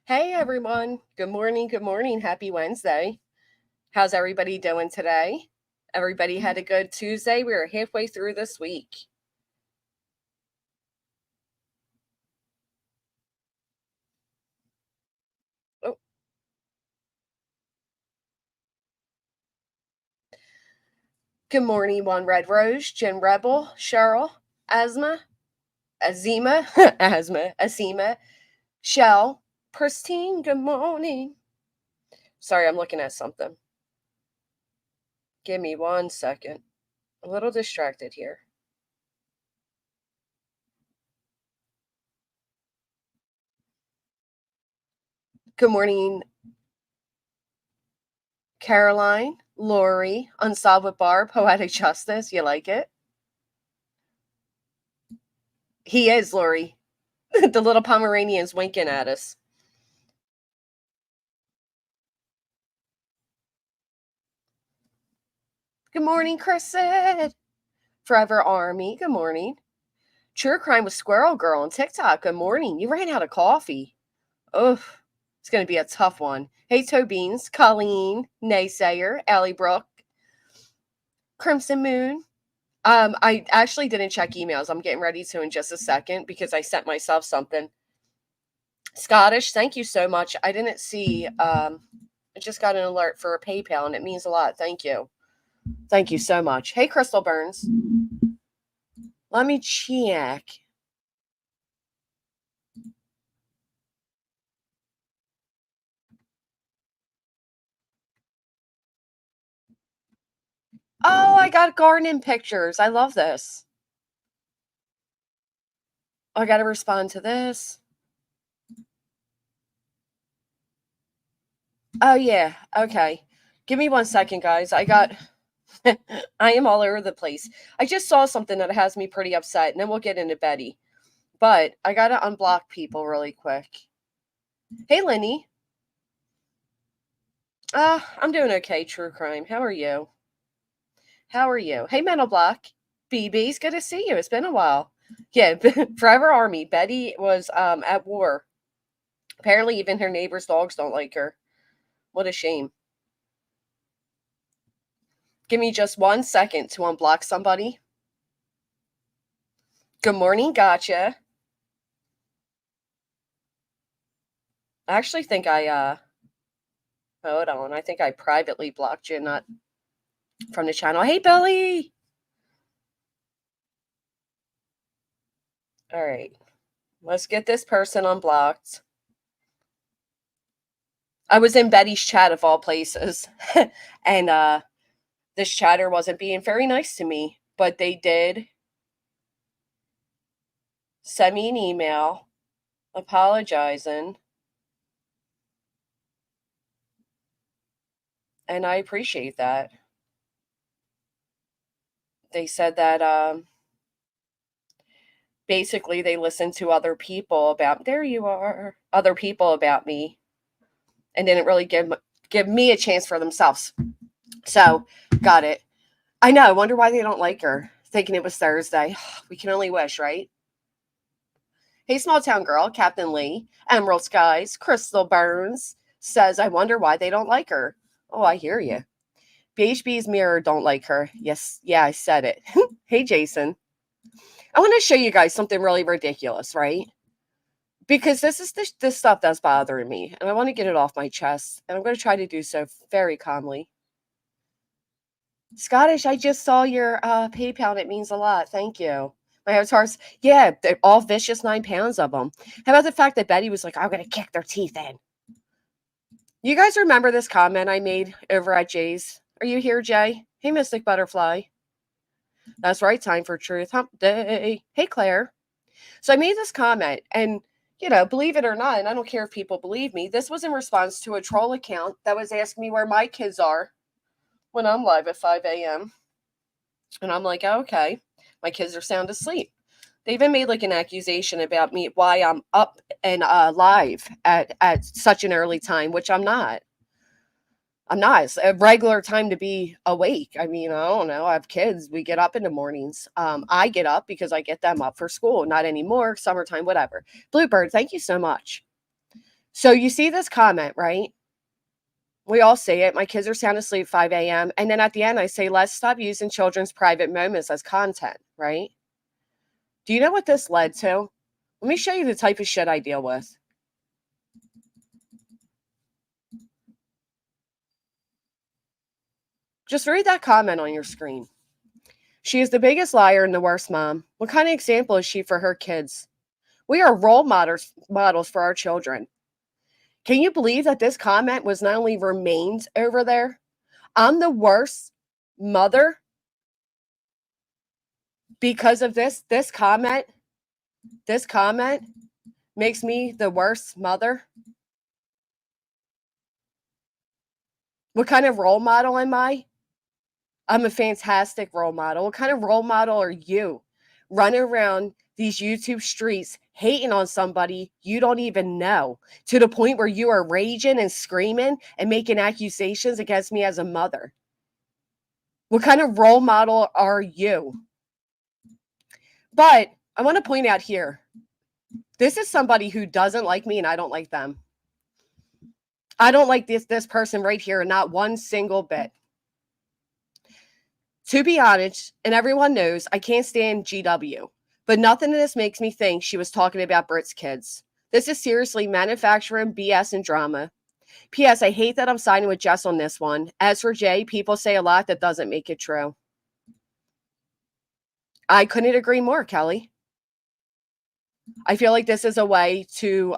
Hey everyone. Good morning. Good morning. Happy Wednesday. How's everybody doing today? Everybody had a good Tuesday. We are halfway through this week. Oh, good morning, One Red Rose, Jen Rebel, Cheryl, Asma, Azima, Asma, Asima, Shell, Pristine. Good morning. Sorry, I'm looking at something. Give me 1 second. A little distracted here. Good morning, Caroline, Lori, Unsolved with Barb, Poetic Justice. You like it? He is, Lori. The little Pomeranians winking at us. Good morning, Chris said. Forever Army. Good morning. True Crime with Squirrel Girl on TikTok. Good morning. You ran out of coffee. Ugh. It's going to be a tough one. Hey, Tobeans, Colleen, Naysayer, Allie Brooke, Crimson Moon. I actually didn't check emails. I'm getting ready to in just a second because I sent myself something. Scottish, thank you so much. I didn't see. I just got an alert for a PayPal, and it means a lot. Thank you. Thank you so much. Hey, Crystal Burns. Let me check. Oh, I got gardening pictures. I love this. I got to respond to this. Oh, yeah. Okay. Give me 1 second, guys. I am all over the place. I just saw something that has me pretty upset, and then we'll get into Betty. But I got to unblock people really quick. Hey, Lenny. I'm doing okay, True Crime. How are you? How are you? Hey, Mental Block. BB's good to see you. It's been a while. Yeah, Forever Army. Betty was at war. Apparently, even her neighbor's dogs don't like her. What a shame. Give me just 1 second to unblock somebody. Good morning, gotcha. I actually think hold on. I think I privately blocked you, not from the channel. Hey, Billy. All right. Let's get this person unblocked. I was in Betty's chat of all places. And this chatter wasn't being very nice to me, but they did send me an email apologizing. And I appreciate that. They said that basically they listened to other people other people about me, and didn't really give me a chance for themselves. So, got it. I know. I wonder why they don't like her. Thinking it was Thursday. We can only wish, right? Hey, small town girl, Captain Lee, Emerald Skies, Crystal Burns says, I wonder why they don't like her. Oh, I hear you. BHB's mirror don't like her. Yes, yeah, I said it. Hey, Jason. I want to show you guys something really ridiculous, right? Because this stuff that's bothering me, and I want to get it off my chest, and I'm going to try to do so very calmly. Scottish, I just saw your PayPal, and it means a lot. Thank you. My avatars, yeah, they're all vicious 9 pounds of them. How about the fact that Betty was like, I'm going to kick their teeth in? You guys remember this comment I made over at Jay's? Are you here, Jay? Hey, Mystic Butterfly. That's right, time for Truth Hump Day. Hey, Claire. So I made this comment, and believe it or not, and I don't care if people believe me, this was in response to a troll account that was asking me where my kids are when I'm live at 5 a.m. And I'm like, oh, okay, my kids are sound asleep. They even made like an accusation about me, why I'm up and live at such an early time, which I'm not. I'm not. It's a regular time to be awake. I mean, I don't know. I have kids. We get up in the mornings. I get up because I get them up for school. Not anymore. Summertime, whatever. Bluebird, thank you so much. So you see this comment, right? We all see it. My kids are sound asleep 5 a.m. And then at the end, I say, let's stop using children's private moments as content, right? Do you know what this led to? Let me show you the type of shit I deal with. Just read that comment on your screen. She is the biggest liar and the worst mom. What kind of example is she for her kids? We are role models for our children. Can you believe that this comment was not only remained over there? I'm the worst mother because of this comment. This comment makes me the worst mother. What kind of role model am I? I'm a fantastic role model. What kind of role model are you? Running around these YouTube streets hating on somebody you don't even know to the point where you are raging and screaming and making accusations against me as a mother. What kind of role model are you? But I want to point out here, this is somebody who doesn't like me and I don't like them. I don't like this person right here, not one single bit. To be honest, and everyone knows, I can't stand GW, but nothing in this makes me think she was talking about Brit's kids. This is seriously manufacturing BS and drama. P.S. I hate that I'm siding with Jess on this one. As for Jay, people say a lot that doesn't make it true. I couldn't agree more, Kelly. I feel like this is a way to,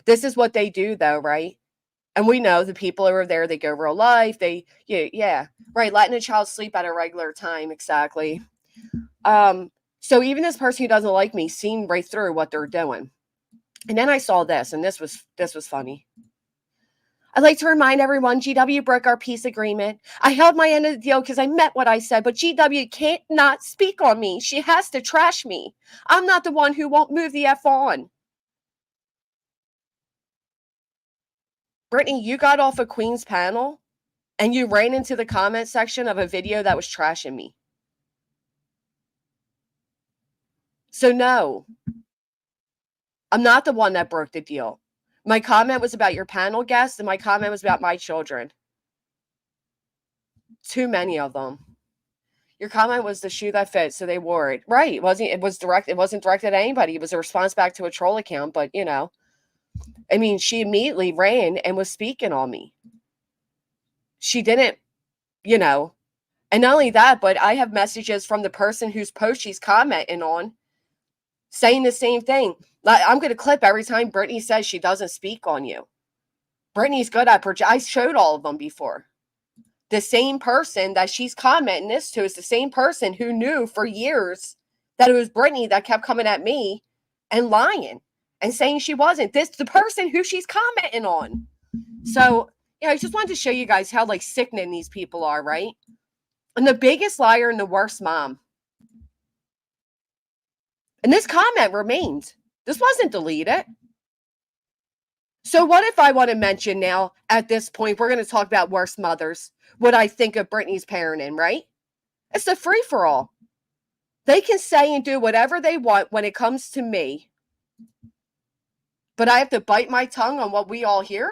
this is what they do though, right? And we know the people who are there, they go real life. Yeah, right. Letting a child sleep at a regular time. Exactly. So even this person who doesn't like me seen right through what they're doing. And then I saw this, and this was funny. I'd like to remind everyone GW broke our peace agreement. I held my end of the deal because I meant what I said, but GW can't not speak on me. She has to trash me. I'm not the one who won't move the F on. Brittany, you got off a Queen's panel and you ran into the comment section of a video that was trashing me. So no, I'm not the one that broke the deal. My comment was about your panel guests, and my comment was about my children. Too many of them. Your comment was the shoe that fits, so they wore it. Right. It wasn't directed at anybody. It was a response back to a troll account, but I mean, she immediately ran and was speaking on me. She didn't, and not only that, but I have messages from the person whose post she's commenting on saying the same thing. I'm going to clip every time Brittany says she doesn't speak on you. Brittany's good at I showed all of them before. The same person that she's commenting this to is the same person who knew for years that it was Brittany that kept coming at me and lying and saying she wasn't. This the person who she's commenting on. So, I just wanted to show you guys how sickening these people are, right? And the biggest liar and the worst mom. And this comment remained. This wasn't deleted. So what if I want to mention now, at this point, we're going to talk about worst mothers, what I think of Brittany's parenting, right? It's a free-for-all. They can say and do whatever they want when it comes to me. But I have to bite my tongue on what we all hear?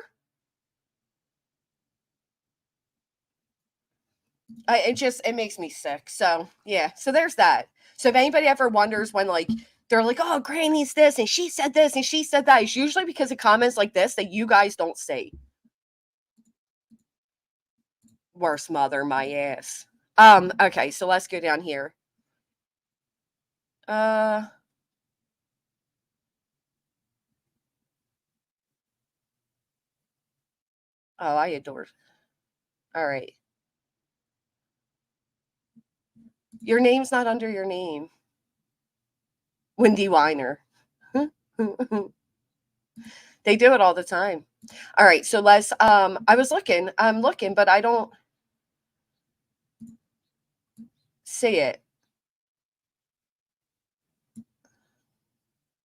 It makes me sick. So, yeah. So there's that. So if anybody ever wonders when, they're like, oh, Granny's this, and she said this, and she said that, it's usually because of comments like this that you guys don't see. Worst mother, my ass. Okay, so let's go down here. Oh, I adore it. All right. Your name's not under your name. Wendy Weiner. They do it all the time. All right, so let's I'm looking, but I don't see it.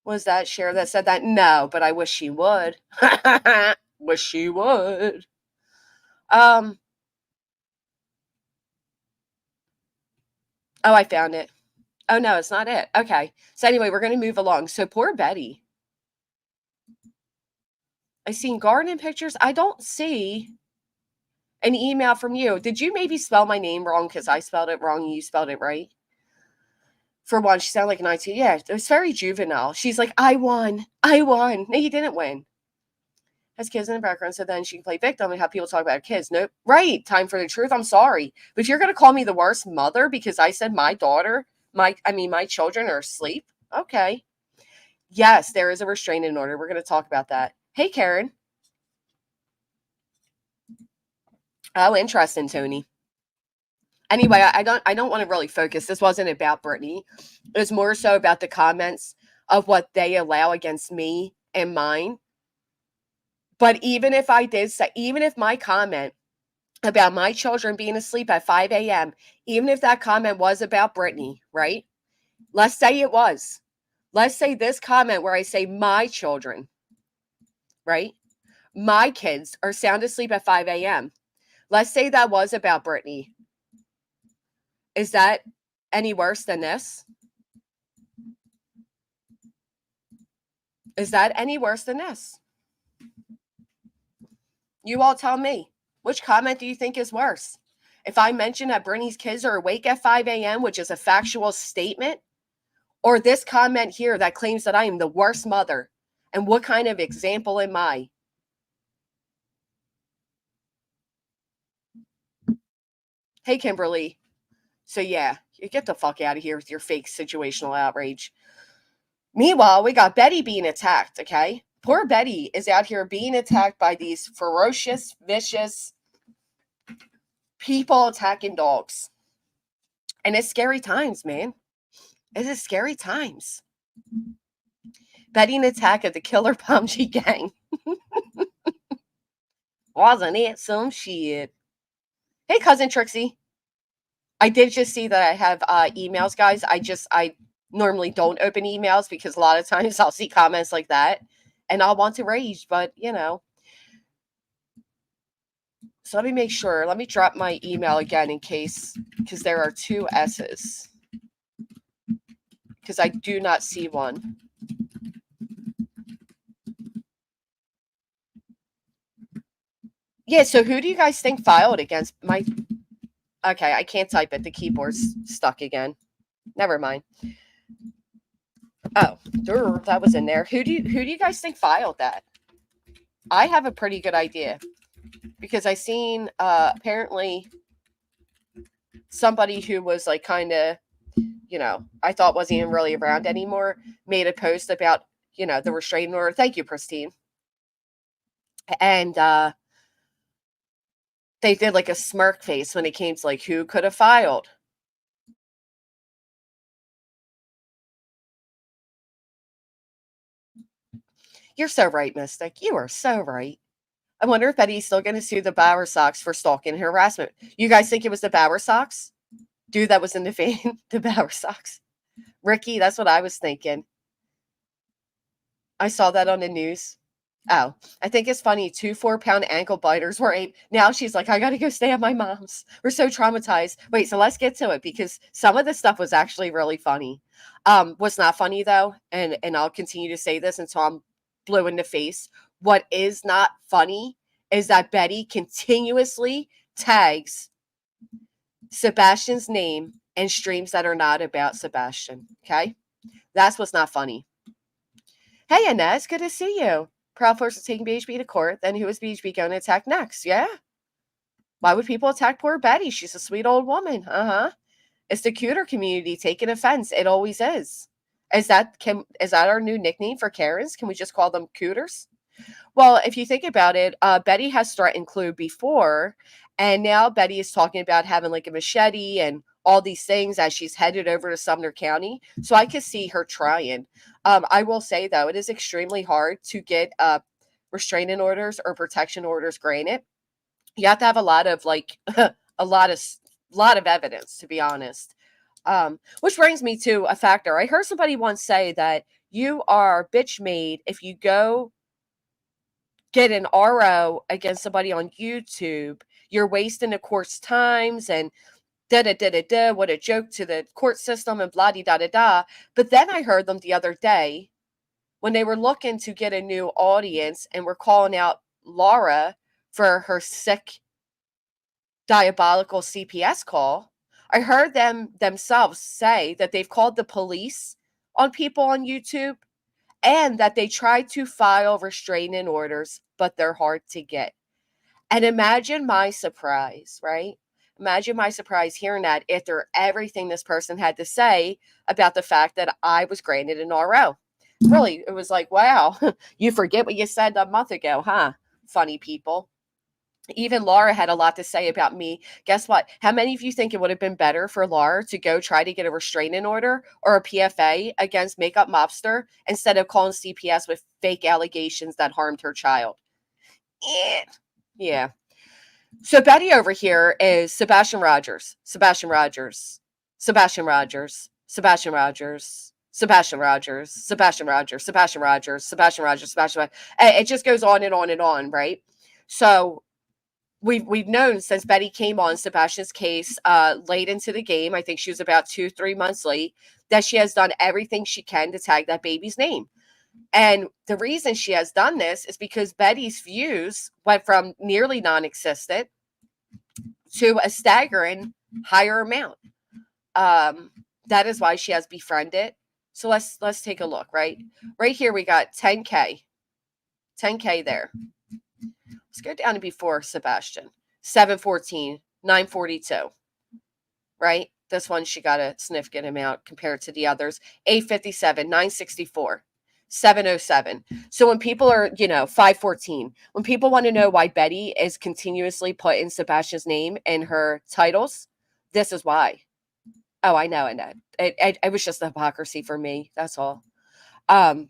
Was that Cher that said that? No, but I wish she would. Wish she would. Oh, I found it. Oh no, it's not it. Okay. So anyway, we're gonna move along. So poor Betty. I seen garden pictures. I don't see an email from you. Did you maybe spell my name wrong because I spelled it wrong and you spelled it right? For one, she sounded like 19. Yeah, it was very juvenile. She's like, I won. I won. No, you didn't win. Has kids in the background, so then she can play victim and have people talk about kids. Nope. Right. Time for the truth. I'm sorry. But if you're going to call me the worst mother because I said my daughter, my children are asleep, okay. Yes, there is a restraining order. We're going to talk about that. Hey, Karen. Oh, interesting, Tony. Anyway, I don't want to really focus. This wasn't about Brittany. It was more so about the comments of what they allow against me and mine. But even if I did say, even if my comment about my children being asleep at 5 a.m., even if that comment was about Brittany, right? Let's say it was. Let's say this comment where I say my children, right? My kids are sound asleep at 5 a.m. Let's say that was about Brittany. Is that any worse than this? Is that any worse than this? You all tell me. Which comment do you think is worse? If I mention that Brittany's kids are awake at 5 a.m., which is a factual statement, or this comment here that claims that I am the worst mother, and what kind of example am I? Hey, Kimberly. So, yeah, you get the fuck out of here with your fake situational outrage. Meanwhile, we got Betty being attacked, okay? Poor Betty is out here being attacked by these ferocious, vicious people attacking dogs. And it's scary times, man. It is scary times. Betty an attack of the killer Pomji gang. Wasn't it some shit? Hey, cousin Trixie. I did just see that I have emails, guys. I normally don't open emails because a lot of times I'll see comments like that and I'll want to rage, but you know. So let me make sure. Let me drop my email again in case, because there are two S's. Because I do not see one. Yeah, so who do you guys think filed against my... Okay, I can't type it. The keyboard's stuck again. Never mind. Oh, that was in there. Who do you guys think filed that? I have a pretty good idea because I seen apparently somebody who was like kind of, I thought wasn't even really around anymore, made a post about, the restraining order. Thank you, Pristine. And they did like a smirk face when it came to like who could have filed. You're so right, Mystic. You are so right. I wonder if Betty's still going to sue the Bower Sox for stalking and harassment. You guys think it was the Bower Sox? Dude that was in the vein, the Bower Sox. Ricky, that's what I was thinking. I saw that on the news. Oh, I think it's funny. 2 4-pound ankle biters were now she's like, I gotta go stay at my mom's. We're so traumatized. Wait, so let's get to it because some of the stuff was actually really funny. What's not funny though, and I'll continue to say this until I'm blue in the face. What is not funny is that Betty continuously tags Sebastian's name in streams that are not about Sebastian. Okay? That's what's not funny. Hey, Inez, good to see you. Proud Force is taking BHB to court. Then who is BHB going to attack next? Yeah. Why would people attack poor Betty? She's a sweet old woman. It's the cooter community taking offense. It always is. Is that our new nickname for Karens? Can we just call them cooters? Well, if you think about it, Betty has threatened Clue before, and now Betty is talking about having like a machete and all these things as she's headed over to Sumner County. So I could see her trying. I will say though, it is extremely hard to get restraining orders or protection orders granted. You have to have a lot of like a lot of evidence, to be honest. Which brings me to a factor. I heard somebody once say that you are bitch made if you go get an RO against somebody on YouTube. You're wasting the court's times and what a joke to the court system and blah da da da. But then I heard them the other day. when they were looking to get a new audience and were calling out Laura for her sick, diabolical CPS call, I heard them themselves say that they've called the police on people on YouTube and that they tried to file restraining orders, but they're hard to get. And imagine my surprise, right? Imagine my surprise hearing that after everything this person had to say about the fact that I was granted an RO. Really, it was like, wow, you forget what you said a month ago, huh? Funny people. Even Laura had a lot to say about me. Guess what? How many of you think it would have been better for Laura to go try to get a restraining order or a PFA against Makeup Mobster instead of calling CPS with fake allegations that harmed her child? Yeah. So Betty over here is Sebastian Rogers. Sebastian Rogers. Sebastian Rogers. Sebastian Rogers. Sebastian Rogers. Sebastian Rogers. Sebastian Rogers. Sebastian Rogers. Sebastian Rogers. It just goes on and on and on, right? So we've known since Betty came on Sebastian's case late into the game. I think she was about 2-3 months late. That she has done everything she can to tag that baby's name. And the reason she has done this is because Betty's views went from nearly non-existent to a staggering higher amount. That is why she has befriended. So let's take a look, right? Right here we got 10K. 10K there. Let's go down to before Sebastian. 714, 942. Right? This one she got a significant amount compared to the others. 857, 964. 707. So when people are, 514, when people want to know why Betty is continuously putting Sebastian's name in her titles, this is why. Oh, I know. It was just the hypocrisy for me. That's all.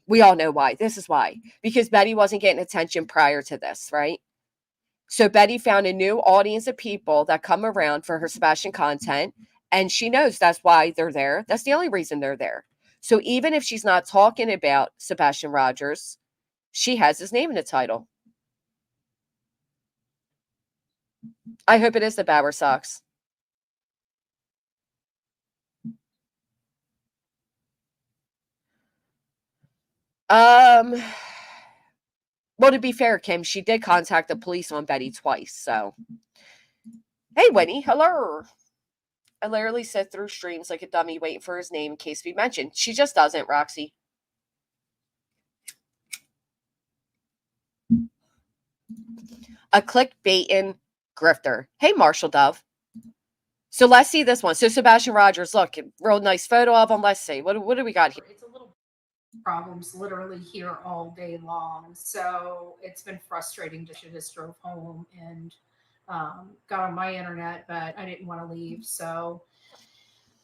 We all know why. This is why. Because Betty wasn't getting attention prior to this, right? So Betty found a new audience of people that come around for her Sebastian content, and she knows that's why they're there. That's the only reason they're there. So even if she's not talking about Sebastian Rogers, she has his name in the title. I hope it is the Bauer Sox. Well, to be fair, Kim, she did contact the police on Betty twice, so. Hey, Winnie, hello. I literally sit through streams like a dummy waiting for his name in case we mention. She just doesn't, Roxy. A clickbaiting grifter. Hey, Marshall Dove. So let's see this one. So Sebastian Rogers, look, real nice photo of him. Let's see. What do we got here? It's a little problems literally here all day long. So it's been frustrating. Just drove home and got on my internet, but I didn't want to leave. So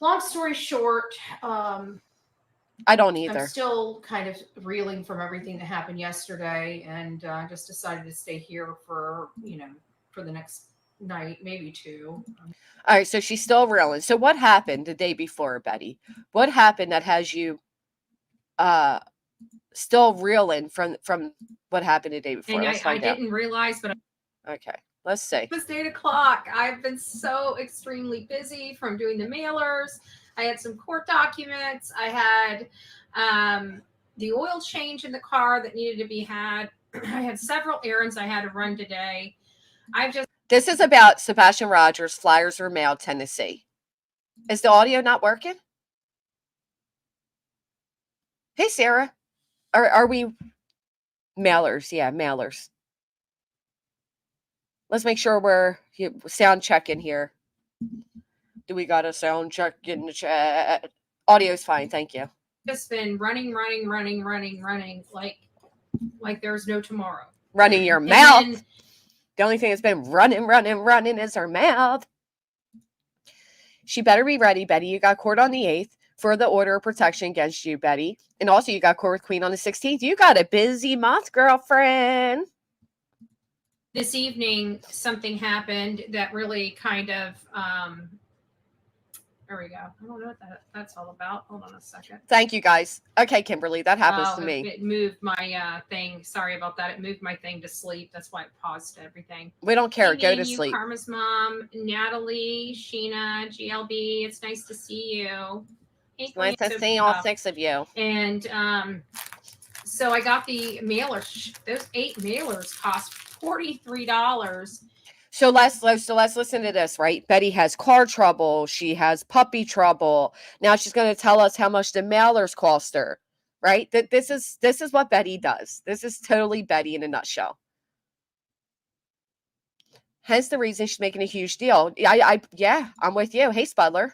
long story short, I don't either. I'm still kind of reeling from everything that happened yesterday, and just decided to stay here for for the next night, maybe two. All right, so she's still reeling. So what happened the day before, Betty? What happened that has you still reeling from what happened the day before? And I didn't realize, but okay, let's see. It was 8 o'clock. I've been so extremely busy from doing the mailers. I had some court documents. I had the oil change in the car that needed to be had. I had several errands I had to run today. This is about Sebastian Rogers. Flyers were mailed, Tennessee. Is the audio not working? Hey, Sarah. Are we mailers? Yeah, mailers. Let's make sure we're sound checking here. Do we got a sound check in the chat? Audio's fine, thank you. Just been running like there's no tomorrow. Running your mouth. The only thing that's been running is her mouth. She better be ready, Betty. You got court on the 8th for the order of protection against you, Betty. And also you got court with Queen on the 16th. You got a busy month, girlfriend. This evening, something happened that really kind of, there we go. I don't know what that's all about. Hold on a second. Thank you, guys. Okay, Kimberly, that happens to me. It moved my thing. Sorry about that. It moved my thing to sleep. That's why it paused everything. We don't care. Go to sleep. Karma's mom, Natalie, Sheena, GLB. It's nice to see you. It's nice to see all 6 of you. And So I got the mailers. Those 8 mailers cost $43. So let's listen to this, right? Betty has car trouble. She has puppy trouble. Now she's going to tell us how much the mailers cost her, right? That this is what Betty does. This is totally Betty in a nutshell. Hence the reason she's making a huge deal. Yeah, I'm with you. Hey, Spudler,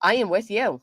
I am with you.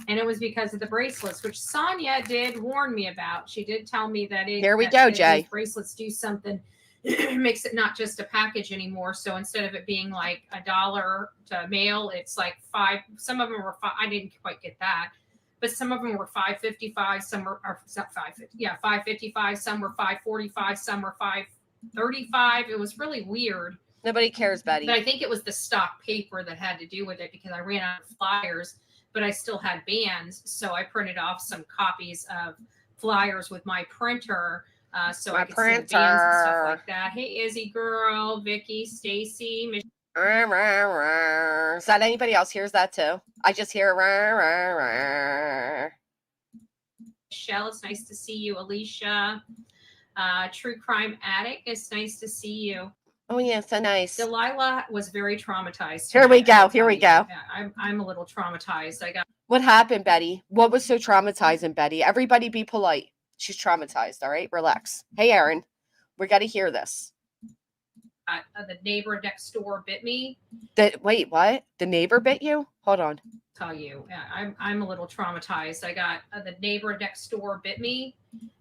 And it was because of the bracelets, which Sonia did warn me about. She did tell me that Here we go, Jay. These bracelets do something. Makes it not just a package anymore. So instead of it being like $1 to mail, it's like $5. Some of them were $5. I didn't quite get that, but some of them were $5.55. Some were not $5.50. Yeah, $5.55. Some were $5.45. Some were $5.35. It was really weird. Nobody cares, Betty. But I think it was the stock paper that had to do with it because I ran out of flyers, but I still had bands. So I printed off some copies of flyers with my printer. So I could send bands and stuff like that. Hey, Izzy girl, Vicky, Stacy, Michelle. Is that anybody else hears that too? I just hear. Michelle, it's nice to see you. Alicia, True Crime Addict, it's nice to see you. Oh yeah, so nice. Delilah was very traumatized. Here we go. Here we go. Yeah, I'm a little traumatized. What happened, Betty? What was so traumatizing, Betty? Everybody be polite. She's traumatized, all right? Relax. Hey, Aaron, we got to hear this. The neighbor next door bit me. Wait, what? The neighbor bit you? Hold on. Tell you, I'm a little traumatized. I got the neighbor next door bit me.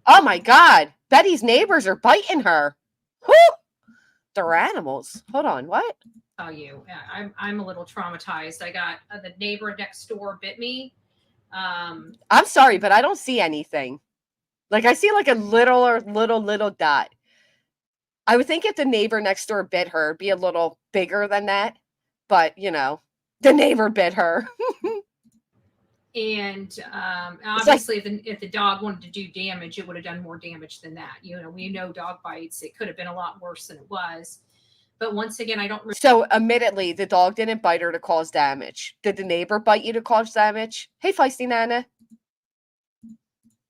Oh my God. Betty's neighbors are biting her. Whoo! They're animals. Hold on. What? Tell you, I'm a little traumatized. I got the neighbor next door bit me. I'm sorry, but I don't see anything. Like I see like a little dot. I would think if the neighbor next door bit her, it'd be a little bigger than that. But you know, the neighbor bit her. And obviously, if the dog wanted to do damage, it would have done more damage than that. You know, we know dog bites. It could have been a lot worse than it was. But once again, I don't. So, admittedly, the dog didn't bite her to cause damage. Did the neighbor bite you to cause damage? Hey, Feisty Nana.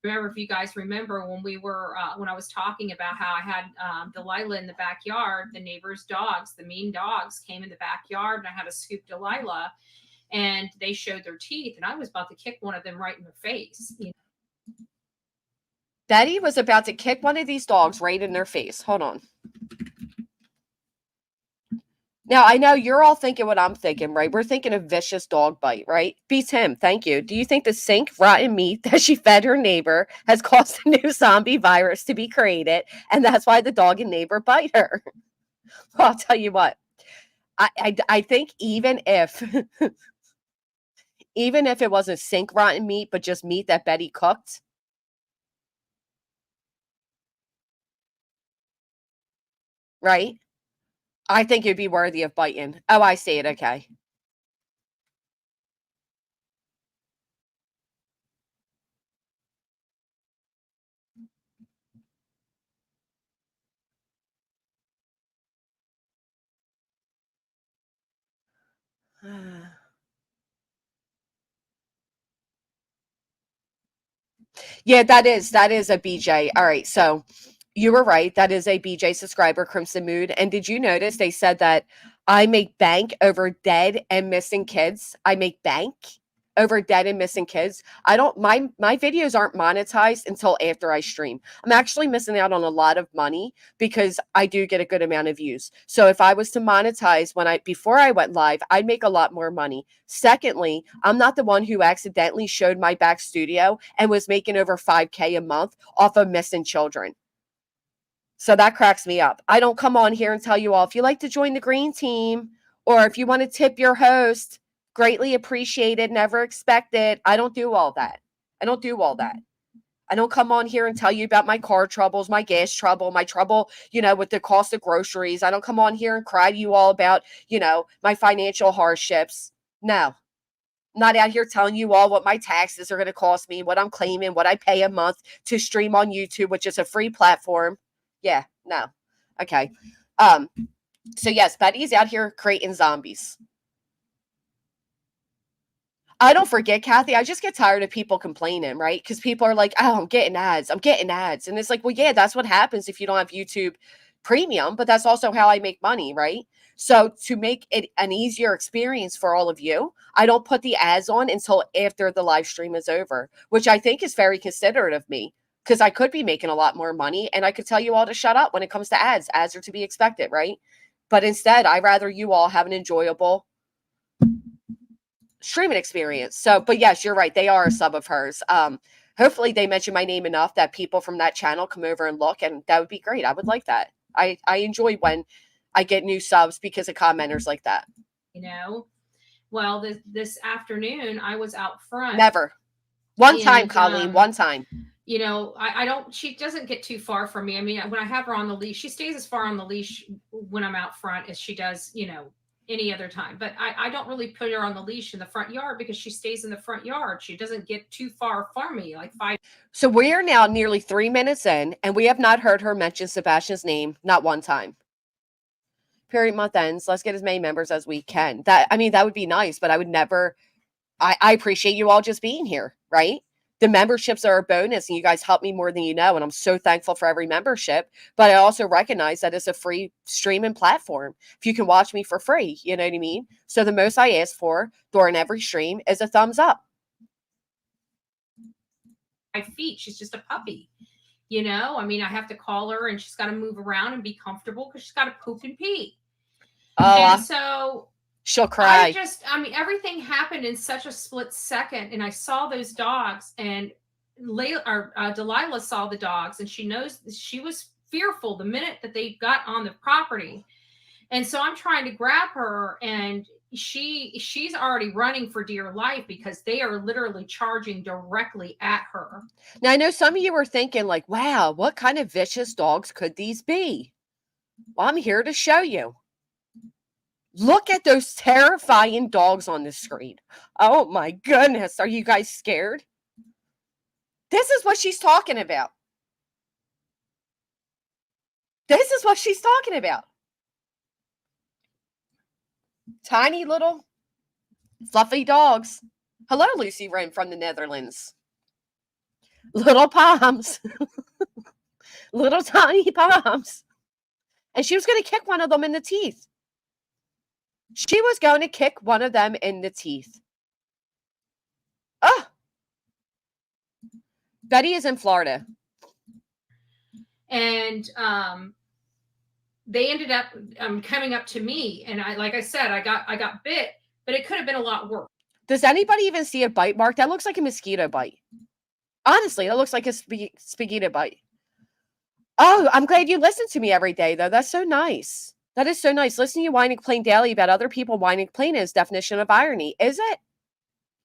Remember, if you guys remember when we were when I was talking about how I had Delilah in the backyard, the neighbor's dogs, the mean dogs, came in the backyard, and I had to scoop Delilah, and they showed their teeth, and I was about to kick one of them right in the face. You know? Betty was about to kick one of these dogs right in their face. Hold on. Now, I know you're all thinking what I'm thinking, right? We're thinking a vicious dog bite, right? Beats him. Thank you. Do you think the sink rotten meat that she fed her neighbor has caused a new zombie virus to be created? And that's why the dog and neighbor bite her? Well, I'll tell you what. I think even if it wasn't sink rotten meat, but just meat that Betty cooked, right? I think it'd be worthy of biting. Oh, I see it. Okay. Yeah, that is a BJ. All right, so you were right. That is a BJ subscriber, Crimson Mood. And did you notice they said that I make bank over dead and missing kids? I make bank over dead and missing kids. I don't my videos aren't monetized until after I stream. I'm actually missing out on a lot of money because I do get a good amount of views. So if I was to monetize before I went live, I'd make a lot more money. Secondly, I'm not the one who accidentally showed my back studio and was making over 5K a month off of missing children. So that cracks me up. I don't come on here and tell you all, if you like to join the green team or if you want to tip your host, greatly appreciated, never expected. I don't do all that. I don't come on here and tell you about my car troubles, my gas trouble, my trouble, with the cost of groceries. I don't come on here and cry to you all about, my financial hardships. No. I'm not out here telling you all what my taxes are going to cost me, what I'm claiming, what I pay a month to stream on YouTube, which is a free platform. Yeah, no. Okay. So yes, Betty's out here creating zombies. I don't forget, Kathy. I just get tired of people complaining, right? Because people are like, oh, I'm getting ads. I'm getting ads. And it's like, well, yeah, that's what happens if you don't have YouTube Premium, but that's also how I make money, right? So to make it an easier experience for all of you, I don't put the ads on until after the live stream is over, which I think is very considerate of me because I could be making a lot more money and I could tell you all to shut up when it comes to ads. Ads are to be expected, right? But instead, I'd rather you all have an enjoyable streaming experience. So, but yes, you're right. They are a sub of hers. Hopefully they mention my name enough that people from that channel come over and look, and that would be great. I would like that. I enjoy when I get new subs because of commenters like that. You know, well, this afternoon I was out front. Never. One time, Colleen, one time. You know, I don't, she doesn't get too far from me. I mean, when I have her on the leash, she stays as far on the leash when I'm out front as she does, you know, any other time. But I don't really put her on the leash in the front yard because she stays in the front yard. She doesn't get too far from me, like 5. So we are now nearly 3 minutes in, and we have not heard her mention Sebastian's name, not one time. Period month ends. Let's get as many members as we can. That would be nice, but I would never. I appreciate you all just being here, right? The memberships are a bonus, and you guys help me more than you know, and I'm so thankful for every membership. But I also recognize that it's a free streaming platform. If you can watch me for free, you know what I mean? So the most I ask for during every stream is a thumbs up. 5 feet. She's just a puppy. You know, I mean, I have to call her and she's got to move around and be comfortable because she's got to poop and pee. And so she'll cry. I mean, everything happened in such a split second. And I saw those dogs, and Delilah saw the dogs, and she was fearful the minute that they got on the property. And so I'm trying to grab her, and she's already running for dear life because they are literally charging directly at her. Now, I know some of you are thinking like, wow, what kind of vicious dogs could these be? Well, I'm here to show you. Look at those terrifying dogs on the screen. Oh my goodness. Are you guys scared? This is what she's talking about. This is what she's talking about. Tiny little fluffy dogs. Hello, Lucy Wren from the Netherlands. Little palms. Little tiny palms. And she was going to kick one of them in the teeth. She was going to kick one of them in the teeth. Oh. Betty is in Florida. And they ended up coming up to me, and like I said, I got bit, but it could have been a lot worse. Does anybody even see a bite mark? That looks like a mosquito bite. Honestly, that looks like a mosquito bite. Oh, I'm glad you listen to me every day, though. That's so nice. That is so nice. Listening to you whine and complain daily about other people whining and complaining is definition of irony, is it?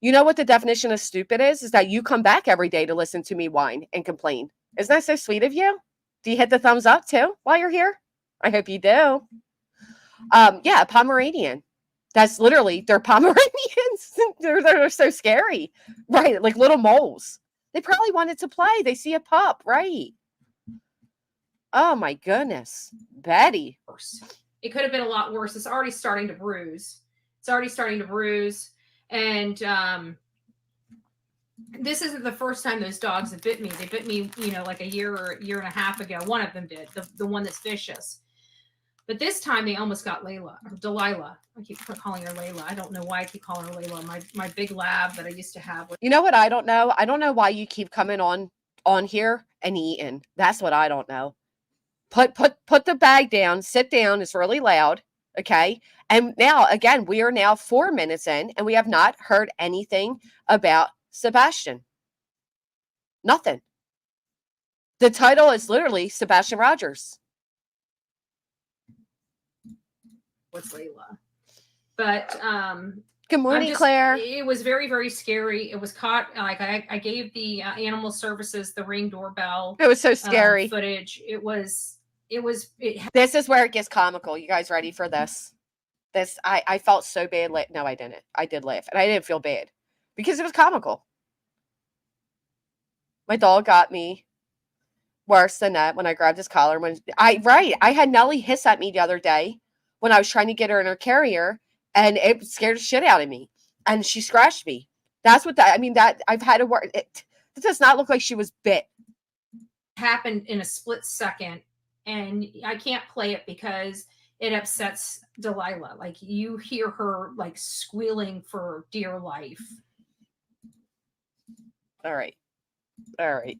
You know what the definition of stupid is? Is that you come back every day to listen to me whine and complain. Isn't that so sweet of you? Do you hit the thumbs up too while you're here? I hope you do. Yeah, Pomeranian. That's literally, they're Pomeranians. they're so scary. Right, like little moles. They probably wanted to play. They see a pup, right? Oh my goodness. Betty. It could have been a lot worse. It's already starting to bruise. And this isn't the first time those dogs have bit me. They bit me, you know, like a year and a half ago. One of them did, the one that's vicious. But this time they almost got Delilah. I keep calling her Layla. I don't know why I keep calling her Layla. My big lab that I used to have. You know what I don't know? I don't know why you keep coming on here and eating. That's what I don't know. Put the bag down, sit down. It's really loud. Okay. And now, again, we are now 4 minutes in, and we have not heard anything about Sebastian. Nothing. The title is literally Sebastian Rogers. What's Layla? But good morning, Claire. It was very, very scary. It was caught. Like I gave the animal services the Ring doorbell. It was so scary. Footage. This is where it gets comical. You guys ready for this? I felt so bad. No, I didn't. I did laugh, and I didn't feel bad because it was comical. My dog got me worse than that when I grabbed his collar. I had Nellie hiss at me the other day when I was trying to get her in her carrier, and it scared the shit out of me. And she scratched me. That's what that, I mean, that I've had to work. It does not look like she was bit. Happened in a split second, and I can't play it because it upsets Delilah. Like, you hear her like squealing for dear life. All right. All right.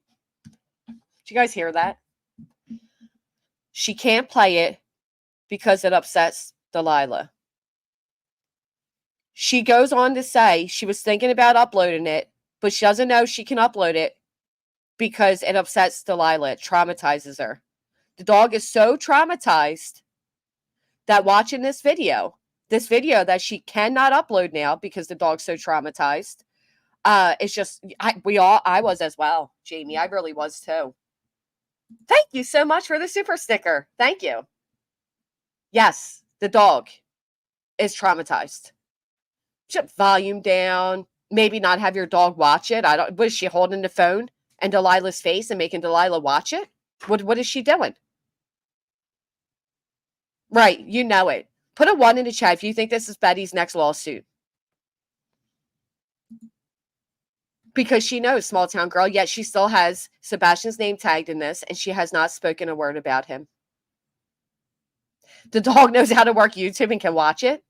Did you guys hear that? She can't play it because it upsets Delilah. She goes on to say she was thinking about uploading it, but she doesn't know she can upload it because it upsets Delilah. It traumatizes her. The dog is so traumatized that watching this video that she cannot upload now because the dog's so traumatized, it's just, I was as well, Jamie. I really was too. Thank you so much for the super sticker. Thank you. Yes, the dog is traumatized. Shut volume down. Maybe not have your dog watch it. Was she holding the phone and Delilah's face and making Delilah watch it? What is she doing? Right, you know it. Put a 1 in the chat if you think this is Betty's next lawsuit. Because she knows, small town girl, yet she still has Sebastian's name tagged in this, and she has not spoken a word about him. The dog knows how to work YouTube and can watch it.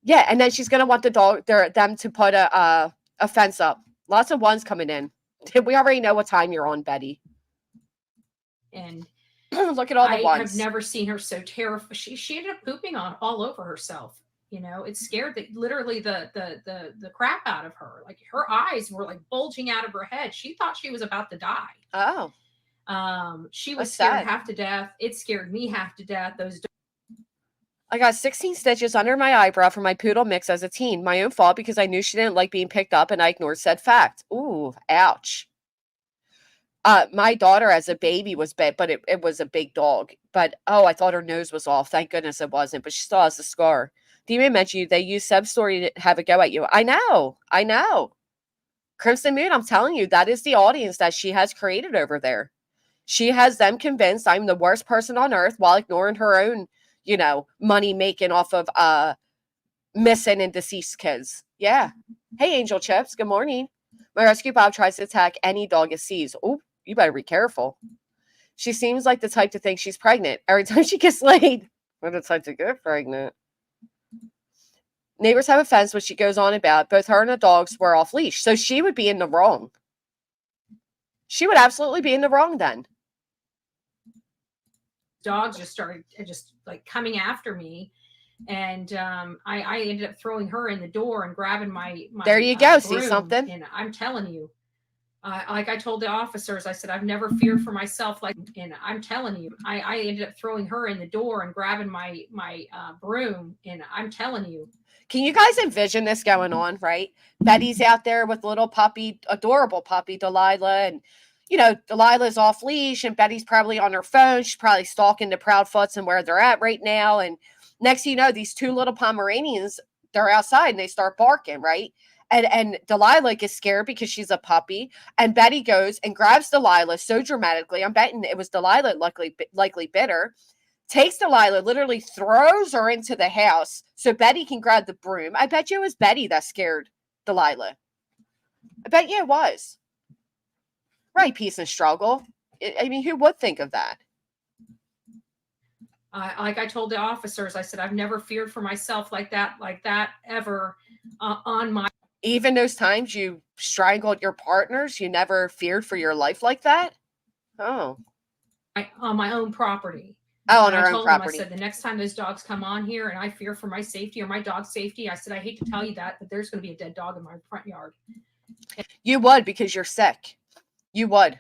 Yeah, and then she's gonna want them to put a fence up. Lots of 1s coming in. We already know what time you're on, Betty. And look at all the 1s. I have never seen her so terrified. She ended up pooping all over herself. You know, it scared literally the crap out of her. Like, her eyes were like bulging out of her head. She thought she was about to die. Oh. She was scared half to death. It scared me half to death. I got 16 stitches under my eyebrow from my poodle mix as a teen. My own fault because I knew she didn't like being picked up and I ignored said fact. Ooh, ouch. My daughter as a baby was bit, but it was a big dog. But, I thought her nose was off. Thank goodness it wasn't. But she still has the scar. Demon mentioned they used Seb's story to have a go at you. I know. Crimson Moon, I'm telling you, that is the audience that she has created over there. She has them convinced I'm the worst person on earth while ignoring her own, money making off of missing and deceased kids. Yeah. Hey, Angel Chips. Good morning. My rescue Bob tries to attack any dog it sees. Oh, you better be careful. She seems like the type to think she's pregnant every time she gets laid. We're the type to get pregnant. Neighbors have a fence, which she goes on about. Both her and the dogs were off leash. So she would be in the wrong. She would absolutely be in the wrong then. Dogs just started like coming after me. And I ended up throwing her in the door and grabbing my there you go. See something? And I'm telling you, like I told the officers, I said, I've never feared for myself. And I'm telling you, I ended up throwing her in the door and grabbing my broom. And I'm telling you. Can you guys envision this going on, right? Betty's out there with little puppy, adorable puppy, Delilah, and Delilah's off leash and Betty's probably on her phone. She's probably stalking the Proudfoots and where they're at right now. And next thing you know, these 2 little Pomeranians, they're outside and they start barking, right? And Delilah gets scared because she's a puppy. And Betty goes and grabs Delilah so dramatically. I'm betting it was Delilah likely bit her. Takes Delilah, literally throws her into the house so Betty can grab the broom. I bet you it was Betty that scared Delilah. I bet you it was. Right, peace and struggle. I mean, who would think of that? Like I told the officers, I said, I've never feared for myself like that ever on my... Even those times you strangled your partners, you never feared for your life like that? Oh. On my own property. Oh, on our own property. I said, the next time those dogs come on here and I fear for my safety or my dog's safety, I said, I hate to tell you that, but there's going to be a dead dog in my front yard. You would, because you're sick. You would.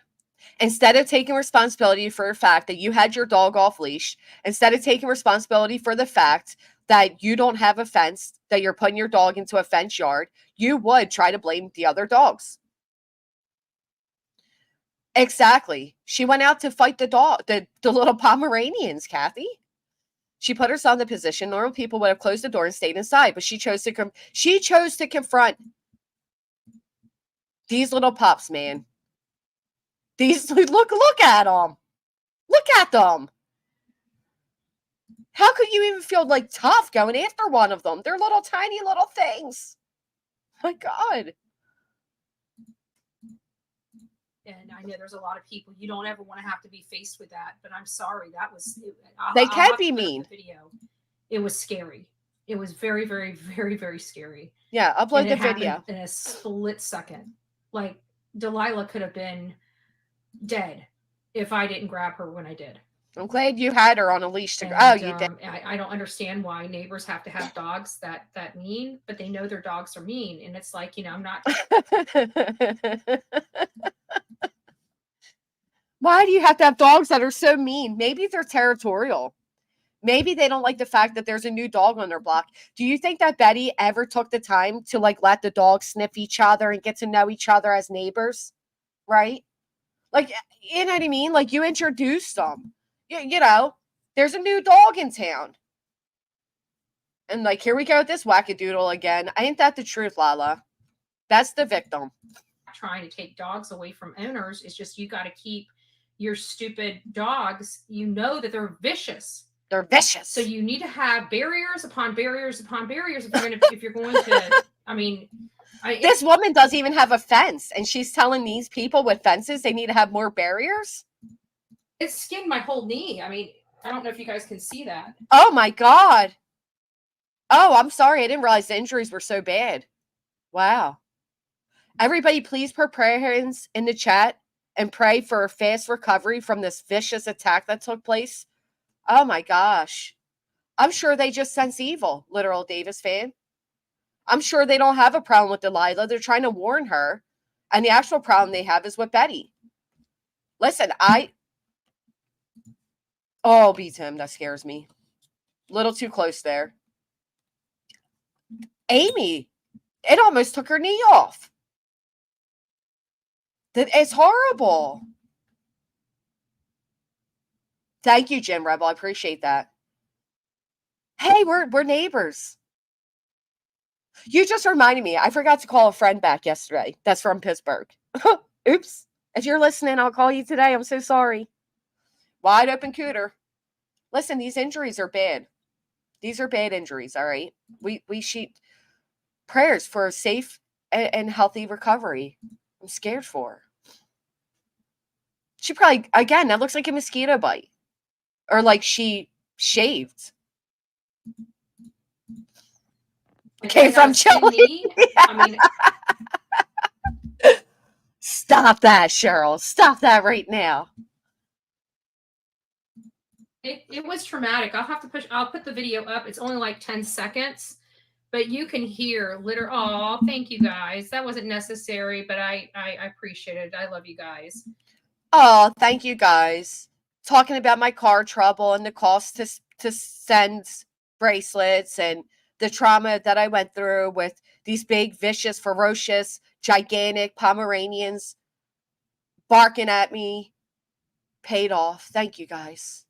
Instead of taking responsibility for the fact that you had your dog off leash, instead of taking responsibility for the fact that you don't have a fence, that you're putting your dog into a fence yard, you would try to blame the other dogs. Exactly. She went out to fight the dog, the little Pomeranians, Kathy. She put herself in the position. Normal people would have closed the door and stayed inside, but she chose to confront these little pups, man. These look at them. Look at them. How could you even feel like tough going after one of them? They're little tiny little things. my God. And I know there's a lot of people, you don't ever want to have to be faced with that, but I'm sorry. That was, They I'll can have be to put up mean. the video. It was scary. It was very, very, very, very scary. Yeah, upload And the it happened video. in a split second. Like Delilah could have been dead if I didn't grab her when I did. I'm glad you had her on a leash to. And, You did. I don't understand why neighbors have to have dogs that mean, but they know their dogs are mean, and it's like, I'm not. Why do you have to have dogs that are so mean? Maybe they're territorial. Maybe they don't like the fact that there's a new dog on their block. Do you think that Betty ever took the time to like let the dogs sniff each other and get to know each other as neighbors? Right? Like, you know what I mean? Like, you introduced them. You know, there's a new dog in town. And like, here we go with this wackadoodle again. Ain't that the truth, Lala? That's the victim. Trying to take dogs away from owners. It's just, you got to keep your stupid dogs. You know that they're vicious. They're vicious. So you need to have barriers upon barriers upon barriers if you're going to. I mean, this woman doesn't even have a fence, and she's telling these people with fences they need to have more barriers. It skinned my whole knee. I mean, I don't know if you guys can see that. Oh my God. Oh, I'm sorry. I didn't realize the injuries were so bad. Wow. Everybody, please put prayers in the chat and pray for a fast recovery from this vicious attack that took place. Oh my gosh. I'm sure they just sense evil, literal Davis fan. I'm sure they don't have a problem with Delilah. They're trying to warn her. And the actual problem they have is with Betty. Listen, oh, beat him. That scares me. A little too close there. Amy, it almost took her knee off. It's horrible. Thank you, Jim Rebel. I appreciate that. Hey, we're neighbors. You just reminded me. I forgot to call a friend back yesterday. That's from Pittsburgh. Oops. If you're listening, I'll call you today. I'm so sorry. Wide open cooter. Listen, these injuries are bad. These are bad injuries, all right? We sheet prayers for a safe and healthy recovery. I'm scared for her. She probably, again, that looks like a mosquito bite. Or like she shaved. Came from Chile. I mean, stop that, Cheryl. Stop that right now. It was traumatic. I'll put the video up. It's only like 10 seconds, but you can hear oh, thank you guys. That wasn't necessary, but I appreciate it. I love you guys. Oh, thank you guys. Talking about my car trouble and the cost to send bracelets and the trauma that I went through with these big, vicious, ferocious, gigantic Pomeranians barking at me paid off. Thank you guys.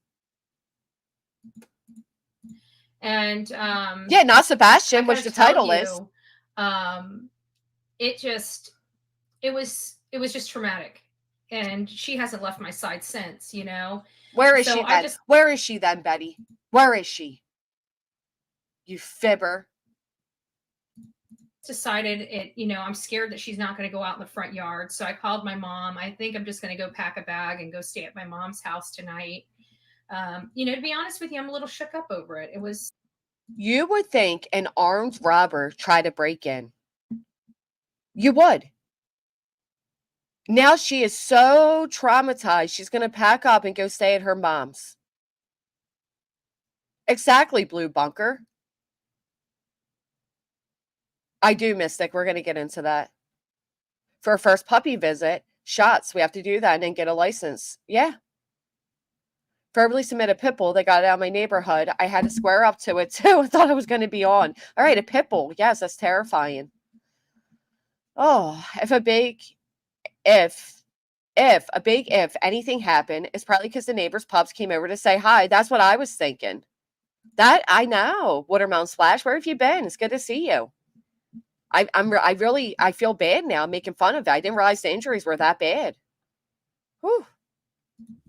And yeah, not Sebastian, which the title is. It was just traumatic. And she hasn't left my side since, Where is she then? Where is she then, Betty? Where is she? You fibber. Decided I'm scared that she's not going to go out in the front yard. So I called my mom. I think I'm just going to go pack a bag and go stay at my mom's house tonight. To be honest with you, I'm a little shook up over it. You would think an armed robber tried to break in. You would. Now she is so traumatized, she's going to pack up and go stay at her mom's. Exactly, Blue Bunker. I do, Mystic. We're going to get into that. For a first puppy visit, shots. We have to do that and then get a license. Yeah. Verbally submit a pit bull that got out of my neighborhood. I had to square up to it, too. I thought I was going to be on. All right, a pit bull. Yes, that's terrifying. Oh, if anything happened, it's probably because the neighbor's pups came over to say hi. That's what I was thinking. That I know. Watermelon Splash, where have you been? It's good to see you. I feel bad now. I'm making fun of it. I didn't realize the injuries were that bad. Whew.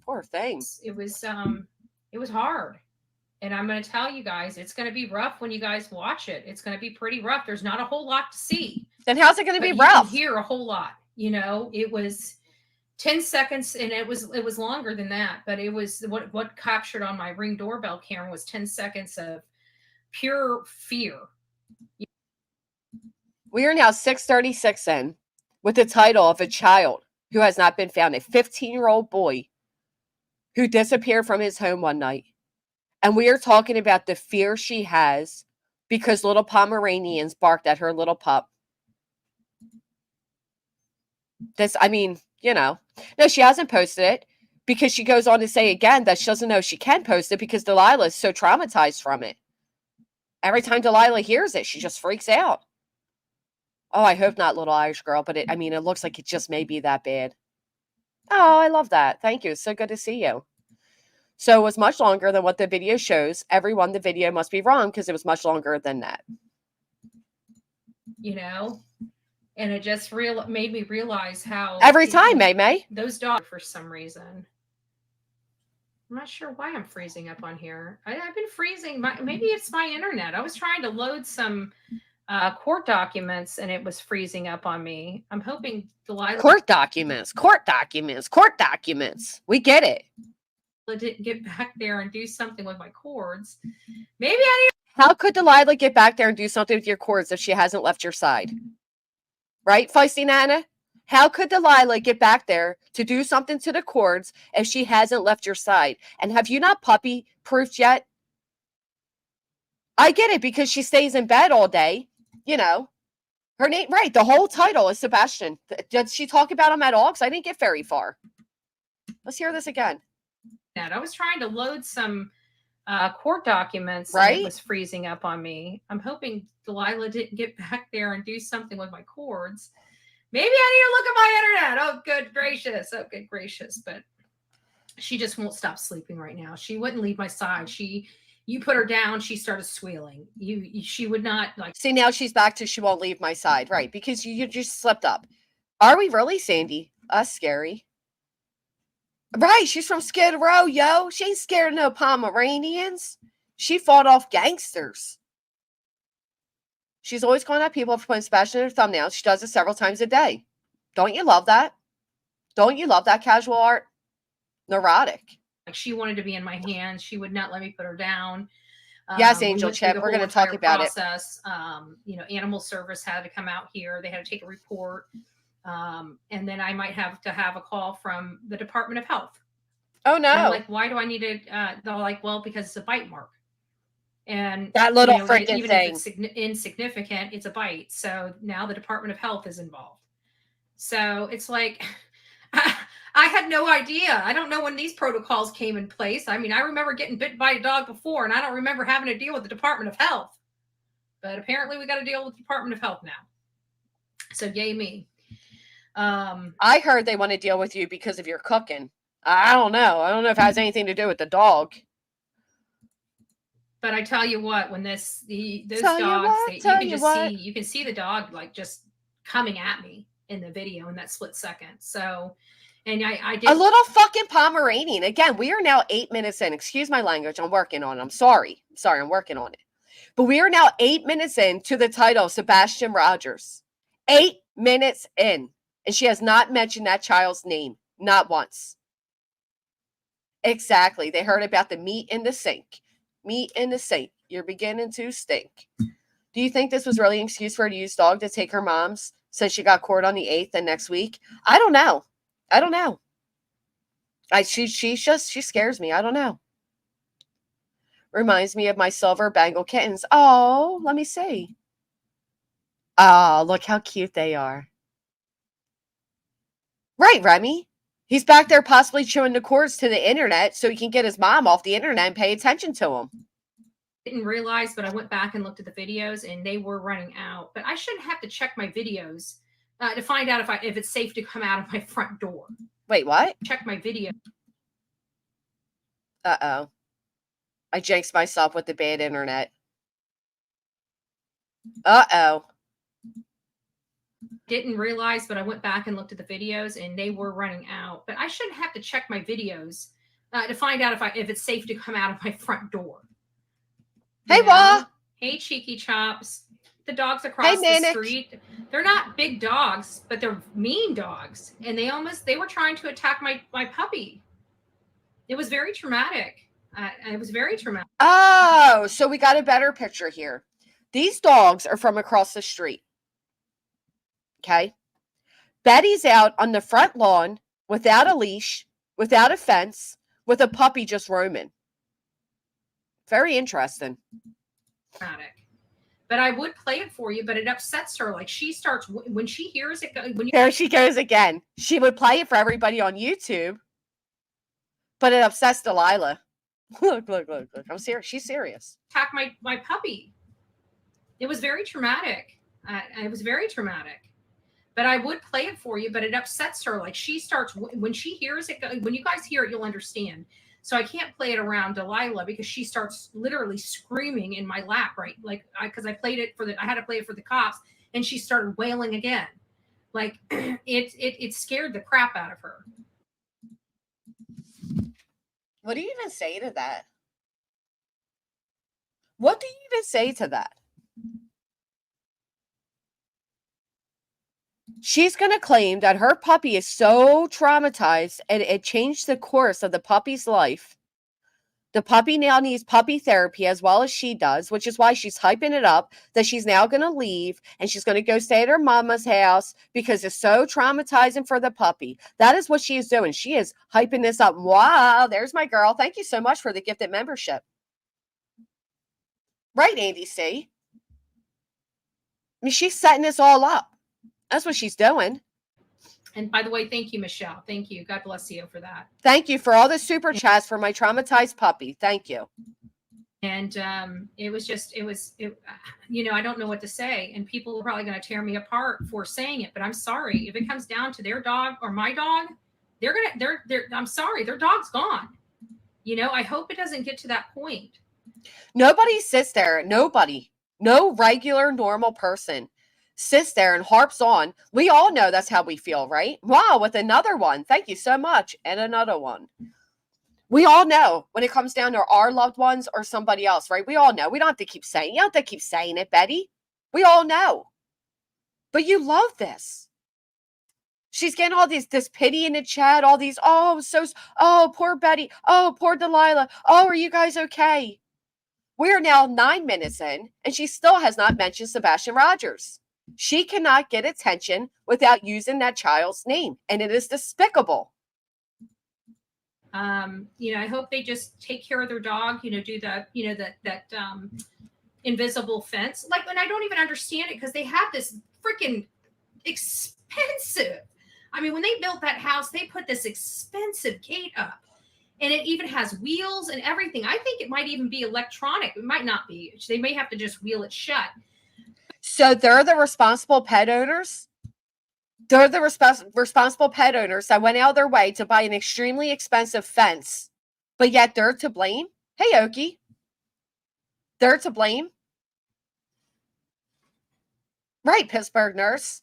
Poor thing. It was hard. And I'm going to tell you guys, it's going to be rough when you guys watch it. It's going to be pretty rough. There's not a whole lot to see. Then how's it going to be you rough? can hear a whole lot. You know, it was 10 seconds, and it was longer than that, but it was what captured on my Ring doorbell camera was 10 seconds of pure fear. We are now 6:36 in with the title of a child who has not been found, a 15-year-old boy who disappeared from his home one night. And we are talking about the fear she has because little Pomeranians barked at her little pup. I mean, no, she hasn't posted it because she goes on to say again that she doesn't know she can post it because Delilah is so traumatized from it. Every time Delilah hears it, she just freaks out. Oh, I hope not, little Irish girl, but it looks like it just may be that bad. Oh, I love that. Thank you. It's so good to see you. So it was much longer than what the video shows. Everyone, the video must be wrong because it was much longer than that. And it just made me realize how every time, May. Those dogs, for some reason. I'm not sure why I'm freezing up on here. I've been freezing. Maybe it's my internet. I was trying to load some court documents and it was freezing up on me. I'm hoping Delilah. Court documents. We get it. Didn't get back there and do something with my cords. Maybe I need. How could Delilah get back there and do something with your cords if she hasn't left your side? Right, Feisty Nana? How could Delilah get back there to do something to the cords if she hasn't left your side? And have you not puppy proofed yet? I get it because she stays in bed all day. Her name, right? The whole title is Sebastian. Did she talk about him at all? Because I didn't get very far. Let's hear this again. I was trying to load some court documents, right? And it was freezing up on me. I'm hoping Delilah didn't get back there and do something with my cords. Maybe I need to look at my internet. Oh, good gracious. But she just won't stop sleeping right now. She wouldn't leave my side. You put her down, she started squealing. She would not like. See, now she's back to she won't leave my side, right? Because you just slipped up. Are we really, Sandy? Us scary. Right, she's from Skid Row, yo. She ain't scared of no Pomeranians. She fought off gangsters. She's always calling out people for putting Sebastian in her thumbnails. She does it several times a day. Don't you love that? Don't you love that casual art? Neurotic. Like she wanted to be in my hands. She would not let me put her down. Yes, Angel Chip, we're going to talk about process. Animal service had to come out here. They had to take a report. And then I might have to have a call from the Department of Health. Oh, no. And I'm like, why do I need it? They're like, well, because it's a bite mark. And that little freaking even thing. If it's insignificant, it's a bite. So now the Department of Health is involved. So it's like, I had no idea. I don't know when these protocols came in place. I mean, I remember getting bitten by a dog before, and I don't remember having to deal with the Department of Health. But apparently we got to deal with the Department of Health now. So yay me. I heard they want to deal with you because of your cooking. I don't know. I don't know if it has anything to do with the dog. But I tell you what, when those dogs, you can see the dog like just coming at me in the video in that split second. So, and I did a little fucking Pomeranian. Again, we are now 8 minutes in. Excuse my language. I'm working on it. I'm sorry, I'm working on it. But we are now 8 minutes in to the title, Sebastian Rogers. 8 minutes in. And she has not mentioned that child's name. Not once. Exactly. They heard about the meat in the sink. Meat in the sink. You're beginning to stink. Do you think this was really an excuse for her to use dog to take her mom's since she got court on the 8th and next week? I don't know. She scares me. I don't know. Reminds me of my silver Bengal kittens. Oh, let me see. Oh, look how cute they are. Right, Remy. He's back there possibly chewing the cords to the internet so he can get his mom off the internet and pay attention to him. Didn't realize, but I went back and looked at the videos and they were running out. But I shouldn't have to check my videos to find out if it's safe to come out of my front door. Wait, what? Check my video. Uh-oh. I jinxed myself with the bad internet. Uh-oh. Didn't realize, but I went back and looked at the videos and they were running out. But I shouldn't have to check my videos to find out if it's safe to come out of my front door. Hey, Wa! Hey, Cheeky Chops. the dogs across the Manic. street. They're not big dogs, but they're mean dogs. And they were trying to attack my puppy. It was very traumatic. It was very traumatic. Oh, so we got a better picture here. These dogs are from across the street. Okay. Betty's out on the front lawn without a leash, without a fence, with a puppy just roaming. Very interesting. Dramatic. But I would play it for you, but it upsets her. Like she starts when she hears it. There she goes again. She would play it for everybody on YouTube, but it upsets Delilah. Look. I'm serious. She's serious. Attack my puppy. It was very traumatic. It was very traumatic. But I would play it for you, but it upsets her. Like she starts when she hears it. When you guys hear it, you'll understand. So I can't play it around Delilah because she starts literally screaming in my lap, right? Like because I played it I had to play it for the cops, and she started wailing again. Like it scared the crap out of her. What do you even say to that? What do you even say to that? She's going to claim that her puppy is so traumatized and it changed the course of the puppy's life. The puppy now needs puppy therapy as well as she does, which is why she's hyping it up that she's now going to leave and she's going to go stay at her mama's house because it's so traumatizing for the puppy. That is what she is doing. She is hyping this up. Wow, there's my girl. Thank you so much for the gifted membership. Right, Andy C. I mean, she's setting this all up. That's what she's doing. And by the way, thank you, Michelle. Thank you. God bless you for that. Thank you for all the super chats for my traumatized puppy. Thank you. And it was, I don't know what to say. And people are probably going to tear me apart for saying it, but I'm sorry. If it comes down to their dog or my dog, I'm sorry, their dog's gone. I hope it doesn't get to that point. Nobody sits there. Nobody. No regular, normal person sits there and harps on. We all know that's how we feel, right? Wow, with another one. Thank you so much. And another one. We all know when it comes down to our loved ones or somebody else, right? We all know. We don't have to keep saying it. You don't have to keep saying it, Betty. We all know. But you love this. She's getting all this pity in the chat, all these, oh, poor Betty. Oh, poor Delilah. Oh, are you guys okay? We are now 9 minutes in, and she still has not mentioned Sebastian Rogers. She cannot get attention without using that child's name, and it is despicable. I hope they just take care of their dog, do that invisible fence. Like, and I don't even understand it because they have this freaking expensive. I mean, when they built that house, they put this expensive gate up. And it even has wheels and everything. I think it might even be electronic. It might not be. They may have to just wheel it shut. So they're the responsible pet owners? They're the responsible pet owners that went out of their way to buy an extremely expensive fence, but yet they're to blame? Hey, Okie. They're to blame? Right, Pittsburgh nurse.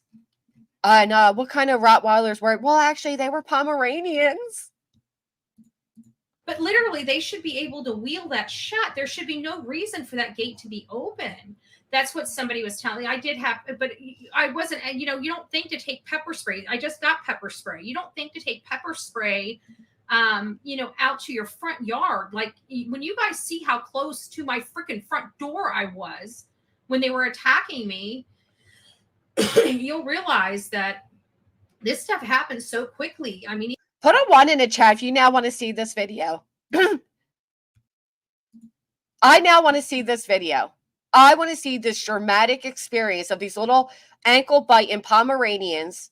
And what kind of Rottweilers were? Well, actually, they were Pomeranians. But literally, they should be able to wheel that shut. There should be no reason for that gate to be open. That's what somebody was telling me. I did have, but I wasn't, you don't think to take pepper spray. I just got pepper spray. You don't think to take pepper spray, out to your front yard. Like when you guys see how close to my freaking front door I was when they were attacking me, you'll realize that this stuff happens so quickly. I mean, put a 1 in the chat if you now want to see this video. I now want to see this video. I want to see this dramatic experience of these little ankle biting Pomeranians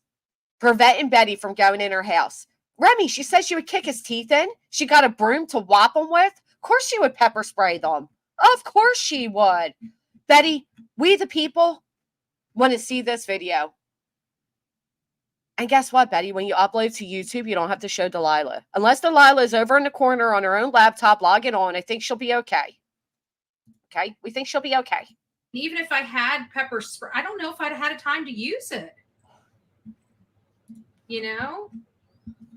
preventing Betty from going in her house. Remy, she said she would kick his teeth in. She got a broom to whop them with. Of course she would pepper spray them. Of course she would. Betty, we the people want to see this video. And guess what, Betty? When you upload to YouTube, you don't have to show Delilah. Unless Delilah is over in the corner on her own laptop logging on, I think she'll be okay. Okay? We think she'll be okay. Even if I had pepper spray, I don't know if I'd had a time to use it.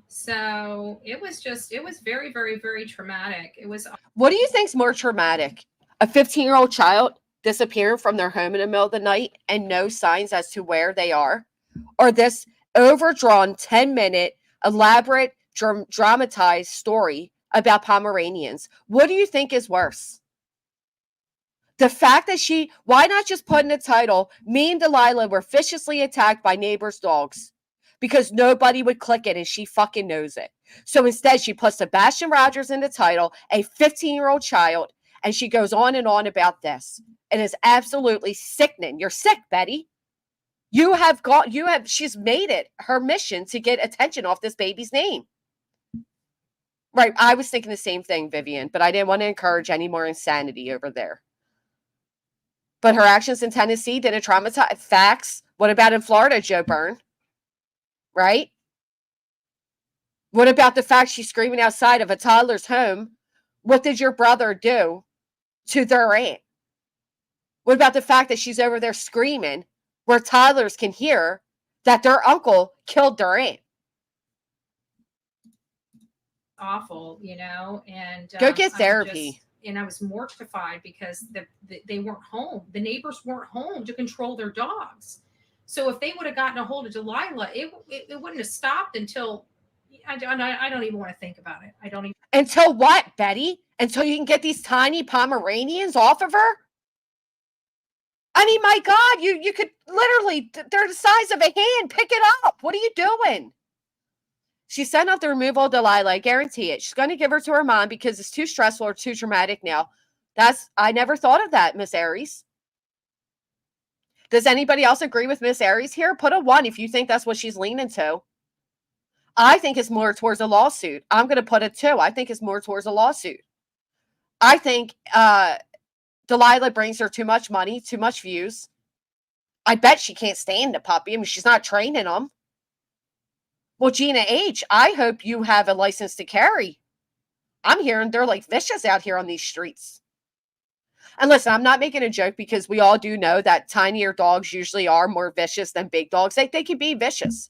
So it was very, very, very traumatic. It was. What do you think's more traumatic? A 15-year-old child disappearing from their home in the middle of the night and no signs as to where they are, or this overdrawn 10-minute, elaborate, dramatized story about Pomeranians? What do you think is worse? The fact that why not just put in the title, me and Delilah were viciously attacked by neighbors' dogs? Because nobody would click it and she fucking knows it. So instead, she puts Sebastian Rogers in the title, a 15-year-old child, and she goes on and on about this. It is absolutely sickening. You're sick, Betty. She's made it her mission to get attention off this baby's name. Right. I was thinking the same thing, Vivian, but I didn't want to encourage any more insanity over there. But her actions in Tennessee didn't traumatize. Facts. What about in Florida, Joe Byrne? Right? What about the fact she's screaming outside of a toddler's home? What did your brother do to their aunt? What about the fact that she's over there screaming where toddlers can hear that their uncle killed their aunt? Awful, you know, and go get therapy. And I was mortified because they weren't home. The neighbors weren't home to control their dogs. So if they would have gotten a hold of Delilah, it wouldn't have stopped until I don't even want to think about it. I don't even. Until what, Betty? Until you can get these tiny Pomeranians off of her? I mean, my God, you could literally, they're the size of a hand. Pick it up. What are you doing? She sent out the removal of Delilah. I guarantee it. She's going to give her to her mom because it's too stressful or too dramatic now. I never thought of that, Miss Aries. Does anybody else agree with Miss Aries here? Put a 1 if you think that's what she's leaning to. I think it's more towards a lawsuit. I'm going to put a 2. I think it's more towards a lawsuit. I think Delilah brings her too much money, too much views. I bet she can't stand the puppy. I mean, she's not training them. Well, Gina H., I hope you have a license to carry. I'm hearing they're like vicious out here on these streets. And listen, I'm not making a joke because we all do know that tinier dogs usually are more vicious than big dogs. They can be vicious.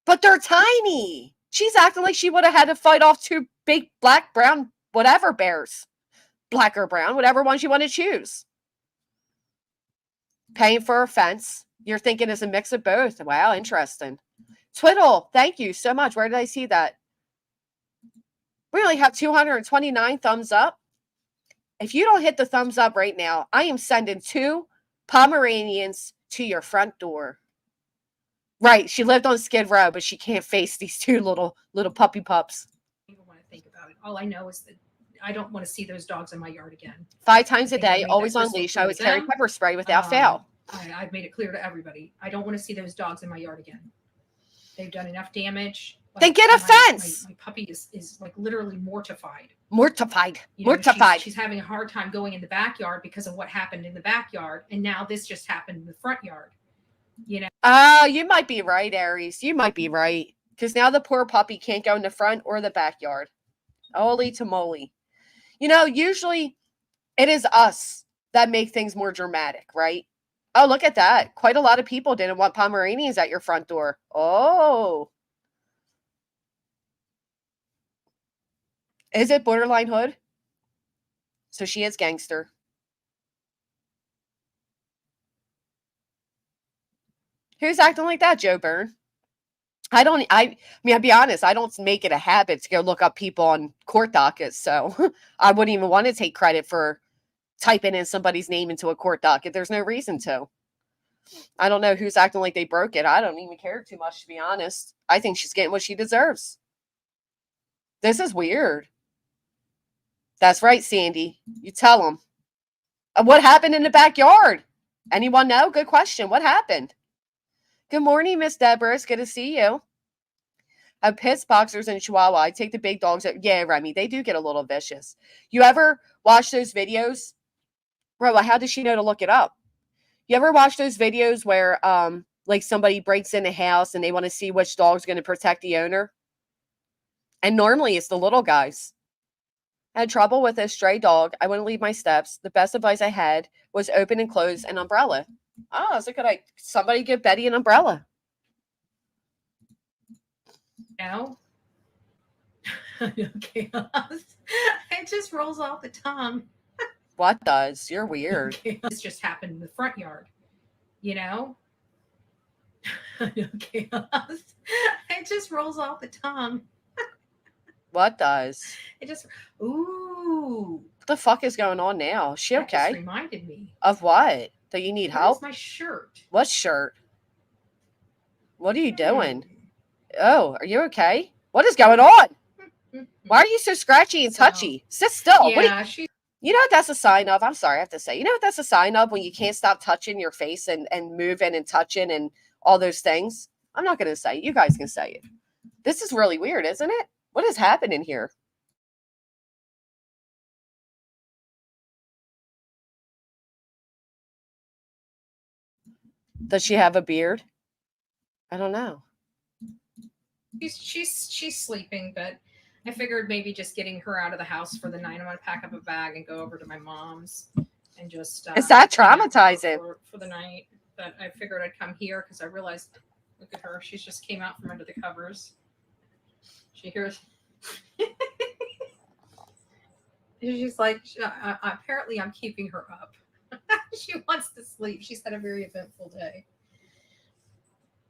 But they're tiny. She's acting like she would have had to fight off 2 big black, brown, whatever bears. Black or brown, whatever ones you want to choose. Paying for a fence. You're thinking it's a mix of both. Wow, interesting. Twiddle, thank you so much. Where did I see that? We only have 229 thumbs up. If you don't hit the thumbs up right now, I am sending 2 Pomeranians to your front door. Right, she lived on Skid Row, but she can't face these 2 little puppy pups. I don't even want to think about it. All I know is that I don't want to see those dogs in my yard again. 5 times a day, always on leash. I would carry pepper spray without fail. I've made it clear to everybody. I don't want to see those dogs in my yard again. They've done enough damage. Then get a fence. My puppy is like literally mortified. Mortified. She's having a hard time going in the backyard because of what happened in the backyard. And now this just happened in the front yard. You know? You might be right, Aries. You might be right. Because now the poor puppy can't go in the front or the backyard. Holy tamale. You know, usually it is us that make things more dramatic, right? Oh, look at that. Quite a lot of people didn't want Pomeranians at your front door. Oh. Is it borderline hood? So she is gangster. Who's acting like that, Joe Byrne? I mean, I'll be honest, I don't make it a habit to go look up people on court dockets, so I wouldn't even want to take credit for typing in somebody's name into a court docket. There's no reason to. I don't know who's acting like they broke it. I don't even care too much, to be honest. I think she's getting what she deserves. This is weird. That's right, Sandy. You tell them. What happened in the backyard? Anyone know? Good question. What happened? Good morning, Miss Deborah. It's good to see you. I have pits, boxers, and Chihuahua. I take the big dogs. Yeah, Remy, they do get a little vicious. You ever watch those videos? Bro, how does she know to look it up? You ever watch those videos where like somebody breaks in a house and they want to see which dog's going to protect the owner? And normally it's the little guys. I had trouble with a stray dog. I wouldn't leave my steps. The best advice I had was open and close an umbrella. Oh, that's a good idea. Somebody give Betty an umbrella. No. Okay. It just rolls off the tongue. What does? You're weird. This just happened in the front yard, you know? Chaos. It just rolls off the tongue. What does? It just, ooh, What the fuck is going on now? Is she that just okay? reminded me. Of what? That you need Where's help? my shirt? What shirt? What are you Hmm. doing? Oh, are you okay? What is going on? Why are you so scratchy and touchy? Sit still. Yeah, You know what that's a sign of? I'm sorry, I have to say. You know what that's a sign of when you can't stop touching your face and moving and touching and all those things? I'm not going to say it. You guys can say it. This is really weird, isn't it? What is happening here? Does she have a beard? I don't know. she's sleeping, but I figured maybe just getting her out of the house for the night. I'm gonna pack up a bag and go over to my mom's and just Is that hang out traumatizing? for the night. But I figured I'd come here because I realized, look at her, she's just came out from under the covers. She hears. She's like, apparently I'm keeping her up. She wants to sleep. She's had a very eventful day.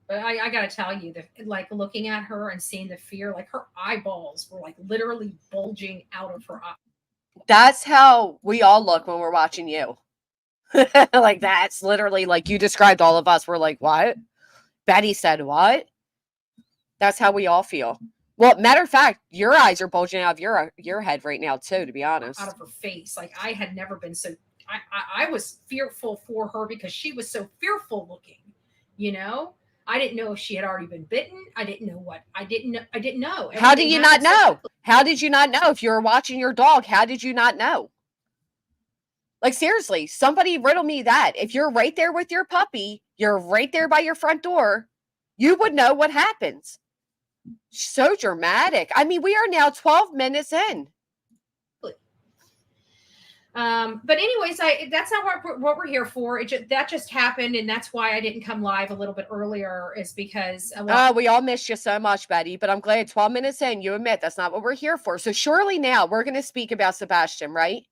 But I got to tell you, that like looking at her and seeing the fear, like her eyeballs were like literally bulging out of her eyes. That's how we all look when we're watching you. Like, that's literally like you described all of us. We're like, what? Betty said, what? That's how we all feel. Well, matter of fact, your eyes are bulging out of your head right now too, to be honest. Out of her face. Like I had never been so, I was fearful for her because she was so fearful looking, you know? I didn't know if she had already been bitten. I didn't know what. I didn't know. How do you not know? How did you not know? If you were watching your dog, how did you not know? Like, seriously, somebody riddle me that. If you're right there with your puppy, you're right there by your front door, you would know what happens. So dramatic. I mean, we are now 12 minutes in. But anyways, that's not what we're here for. That just happened, and that's why I didn't come live a little bit earlier. Is because we all missed you so much, Betty. But I'm glad 12 minutes in, you admit that's not what we're here for. So surely now we're going to speak about Sebastian, right?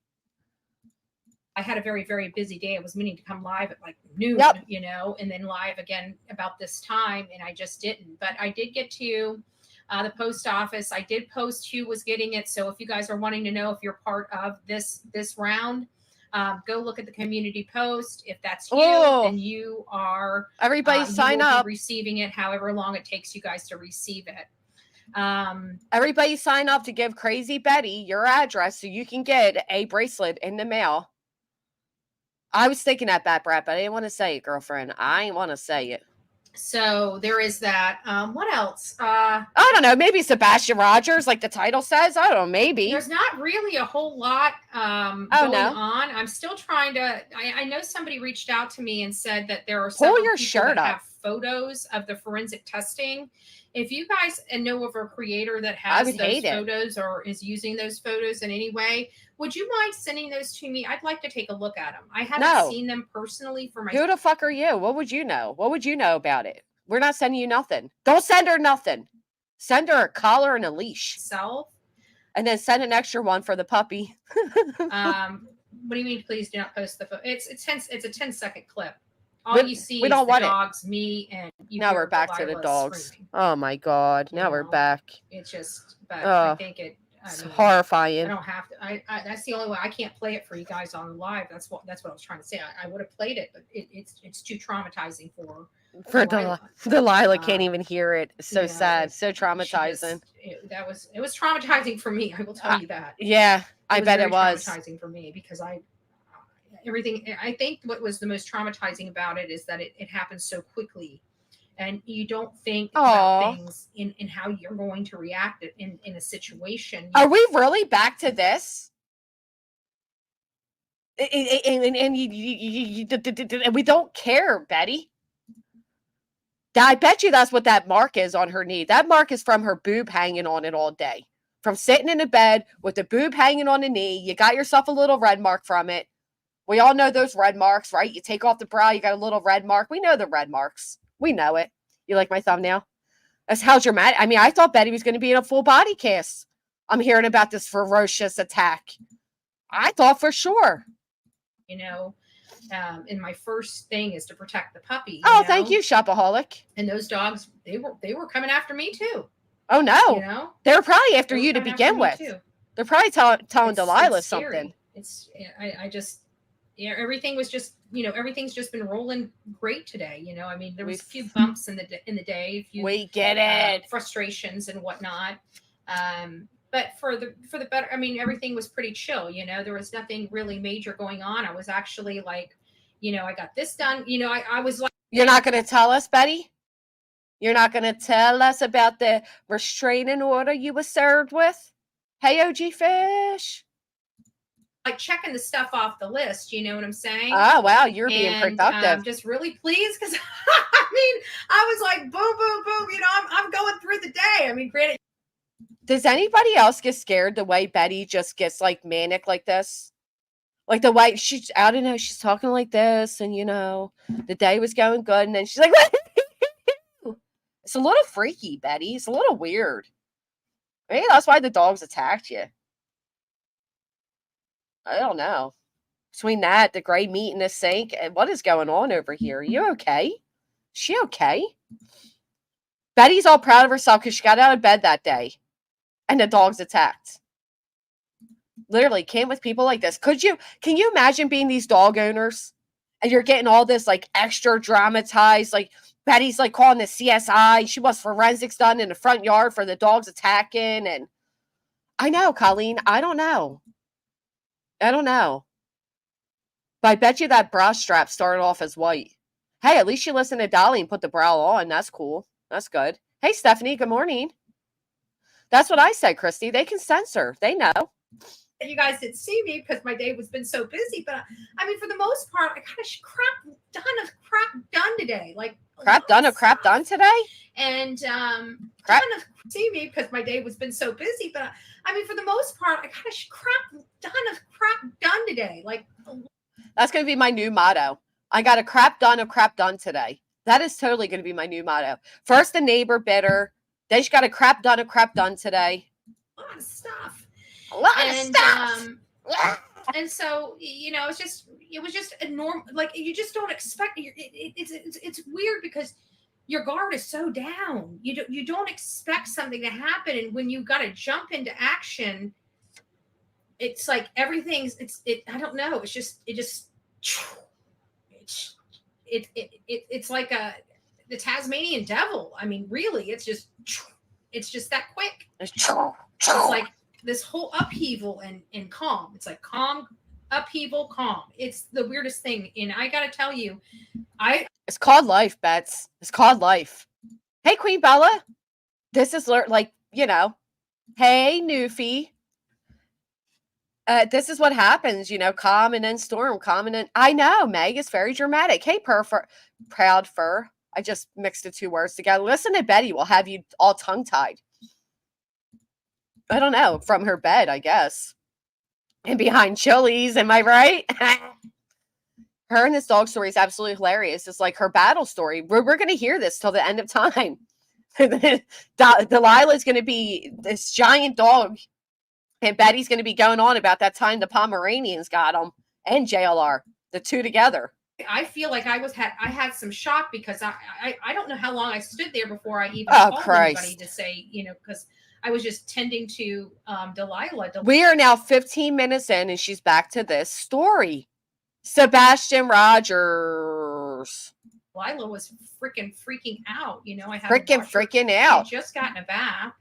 I had a very, very busy day. I was meaning to come live at like noon, you know, and then live again about this time, and I just didn't. But I did get to the post office. I did post who was getting it. So if you guys are wanting to know if you're part of this round, go look at the community post. If that's you, then you are. Everybody sign up. Receiving it, however long it takes you guys to receive it. Everybody sign up to give Crazy Betty your address so you can get a bracelet in the mail. I was thinking that, Brat, but I didn't want to say it, girlfriend. I didn't want to say it. So there is that. What else? I don't know. Maybe Sebastian Rogers, like the title says. I don't know. Maybe. There's not really a whole lot going on. I'm still trying to. I know somebody reached out to me and said that there are several people that have photos of the forensic testing. If you guys know of a creator that has those photos or is using those photos in any way, would you mind sending those to me? I'd like to take a look at them. I haven't seen them personally for myself. Who the fuck are you? What would you know? What would you know about it? We're not sending you nothing. Don't send her nothing. Send her a collar and a leash. And then send an extra one for the puppy. What do you mean? Please do not post the photo. It's a 10-second clip. All you see is the dogs, me, and you. Now we're back to the dogs. Screaming. Oh my god! Now we're back. It's just, but I think it's horrifying. I don't have to. I that's the only way. I can't play it for you guys on live. That's what I was trying to say. I would have played it, but it's too traumatizing for Delilah can't even hear it. It's so sad, so traumatizing. It was traumatizing for me. I will tell you that. Yeah, I bet it was traumatizing for me because everything. I think what was the most traumatizing about it is that it happened so quickly, and you don't think about things in how you're going to react in a situation. Are we really back to this? And we don't care, Betty. I bet you that's what that mark is on her knee. That mark is from her boob hanging on it all day. From sitting in the bed with the boob hanging on the knee. You got yourself a little red mark from it. We all know those red marks, right? You take off the brow, you got a little red mark. We know the red marks. We know it. You like my thumbnail? That's how dramatic. I mean, I thought Betty was going to be in a full body cast. I'm hearing about this ferocious attack. I thought for sure. you know. And my first thing is to protect the puppy. Oh, thank you, shopaholic. And those dogs, they were coming after me too. Oh no, you know, they were probably after you to begin with. Too. They're probably telling Delilah it's something. I just, yeah, everything was just, everything's just been rolling great today. I mean, there was a few bumps in the day, a few we get it, frustrations and whatnot. But for the better, I mean, everything was pretty chill. There was nothing really major going on. I was actually like, I got this done. I was like, you're not going to tell us, Betty? You're not going to tell us about the restraining order you were served with? Hey, OG Fish. Like checking the stuff off the list, you know what I'm saying? Oh, wow, you're being productive. Just really pleased because, I mean, I was like, boom, boom, boom, I'm going through the day. I mean, granted. Does anybody else get scared the way Betty just gets like manic like this? Like the way she's, I don't know, she's talking like this and, the day was going good and then she's like, it's a little freaky, Betty. It's a little weird. Maybe that's why the dogs attacked you. I don't know. Between that, the gray meat in the sink, and what is going on over here? You okay? Is she okay? Betty's all proud of herself because she got out of bed that day. And the dogs attacked. Literally, can't with people like this. Can you imagine being these dog owners? And you're getting all this like extra dramatized, like Betty's like calling the CSI. She wants forensics done in the front yard for the dogs attacking. And I know, Colleen. I don't know. But I bet you that bra strap started off as white. Hey, at least you listened to Dolly and put the bra on. That's cool. That's good. Hey, Stephanie. Good morning. That's what I said, Christy. They can censor. They know. You guys didn't see me because my day was been so busy. But I mean, for the most part, I kind of crap done today. Like crap done today. And crap kind of see me because my day was been so busy. But I mean, for the most part, I kind of crap done today. Like that's going to be my new motto. I got a crap done today. That is totally going to be my new motto. First, the neighbor bitter. Then she got a crap done today. A lot of stuff. Yeah. And so, it was just a normal, like, you just don't expect, it's weird because your guard is so down. You don't expect something to happen. And when you got to jump into action, it's like everything's, I don't know. It's like the Tasmanian devil. I mean, really, it's just that quick. It's like this whole upheaval and calm. It's like calm, upheaval, calm. It's the weirdest thing. And I got to tell you, it's called life, Bets. It's called life. Hey, Queen Bella. This is like, hey, Newfie. This is what happens, calm and then storm, calm and then, I know, Meg is very dramatic. Hey, proud fur. I just mixed the two words together. Listen to Betty will have you all tongue-tied. I don't know, from her bed, I guess. And behind Chili's, am I right? Her and this dog story is absolutely hilarious. It's like her battle story. We're going to hear this till the end of time. Delilah's going to be this giant dog. And Betty's going to be going on about that time the Pomeranians got them and JLR, the two together. I feel like I had some shock because I don't know how long I stood there before I even called anybody to say, because I was just tending to Delilah. We are now 15 minutes in and she's back to this story. Sebastian Rogers. Delilah was freaking out. I had freaking out. She just gotten a bath,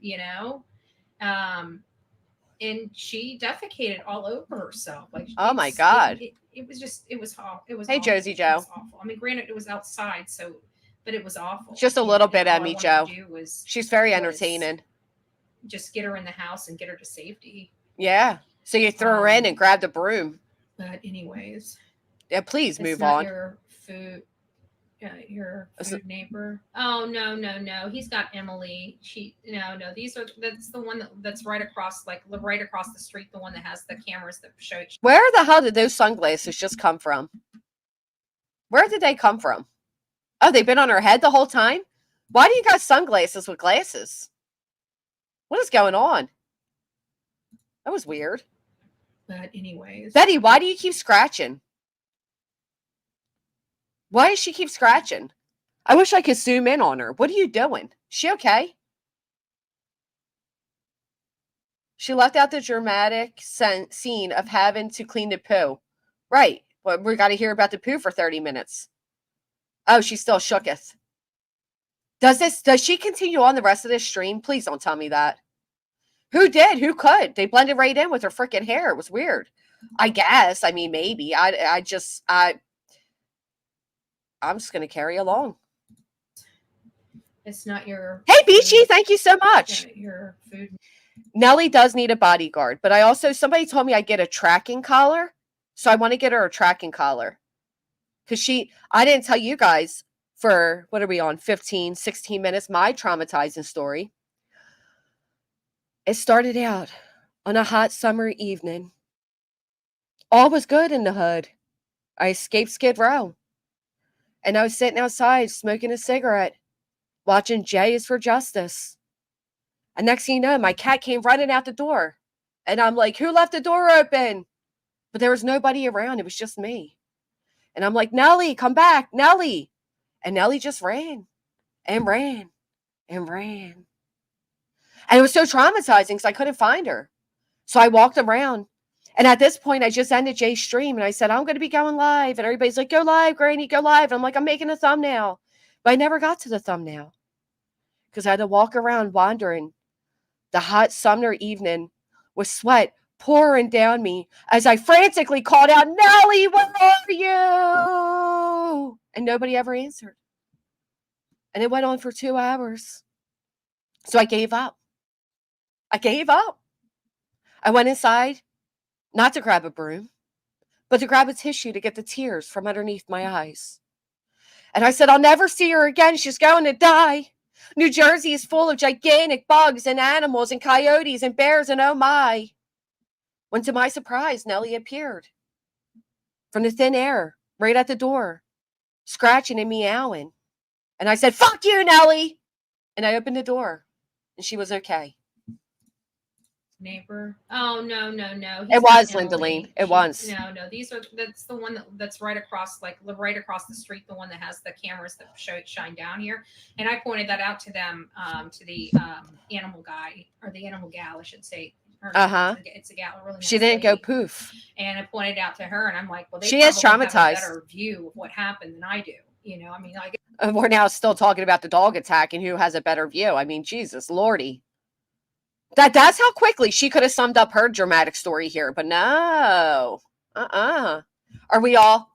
and she defecated all over herself. Like, oh my God. It was awful. Hey, awful. Josie Joe. It was awful. I mean, granted, it was outside, but it was awful. Just a little bit, Emmy Joe. She's very entertaining. Just get her in the house and get her to safety. Yeah. So you threw her in and grabbed a broom. But anyways. Yeah, please move on. Your food neighbor. Oh, no. He's got Emily. That's the one that's right across the street, the one that has the cameras that show. Where the hell did those sunglasses just come from? Where did they come from? Oh, they've been on her head the whole time? Why do you got sunglasses with glasses? What is going on? That was weird. But anyways. Betty, why do you keep scratching? Why does she keep scratching? I wish I could zoom in on her. What are you doing? She okay? She left out the dramatic scene of having to clean the poo. Right. Well, we got to hear about the poo for 30 minutes. Oh, she still shooketh. Does she continue on the rest of this stream? Please don't tell me that. Who did? Who could? They blended right in with her freaking hair. It was weird. I guess. I mean, maybe. I'm just gonna carry along. It's not your. Hey, Beachy, thank you so much. Your food. Nellie does need a bodyguard, but somebody told me I get a tracking collar, so I want to get her a tracking collar. Because I didn't tell you guys for, what are we on, 15, 16 minutes, my traumatizing story. It started out on a hot summer evening. All was good in the hood. I escaped Skid Row. And I was sitting outside smoking a cigarette, watching J is for Justice. And next thing you know, my cat came running out the door. And I'm like, who left the door open? But there was nobody around. It was just me. And I'm like, Nellie, come back, Nellie. And Nellie just ran and ran and ran. And it was so traumatizing because I couldn't find her. So I walked around. And at this point, I just ended Jay's stream. And I said, I'm going to be going live. And everybody's like, go live, Granny, go live. And I'm like, I'm making a thumbnail. But I never got to the thumbnail because I had to walk around wandering the hot summer evening with sweat pouring down me as I frantically called out, Nellie, where are you? And nobody ever answered. And it went on for 2 hours. So I gave up. I went inside, not to grab a broom, but to grab a tissue to get the tears from underneath my eyes. And I said, I'll never see her again. She's going to die. New Jersey is full of gigantic bugs and animals and coyotes and bears and oh my. When to my surprise, Nellie appeared from the thin air right at the door, scratching and meowing. And I said, fuck you, Nellie. And I opened the door and she was okay. Neighbor. Oh, no. It was Lindaline. It was. No. That's the one that's right across the street, the one that has the cameras that shine down here. And I pointed that out to them, to the animal guy, or the animal gal, I should say. It's a gal. Really nice she didn't lady. Go poof. And I pointed out to her, and I'm like, well, she is traumatized. Have a better view of what happened than I do. You know, I mean, we're now still talking about the dog attack and who has a better view. I mean, Jesus Lordy. That's how quickly she could have summed up her dramatic story here, but no. Are we all?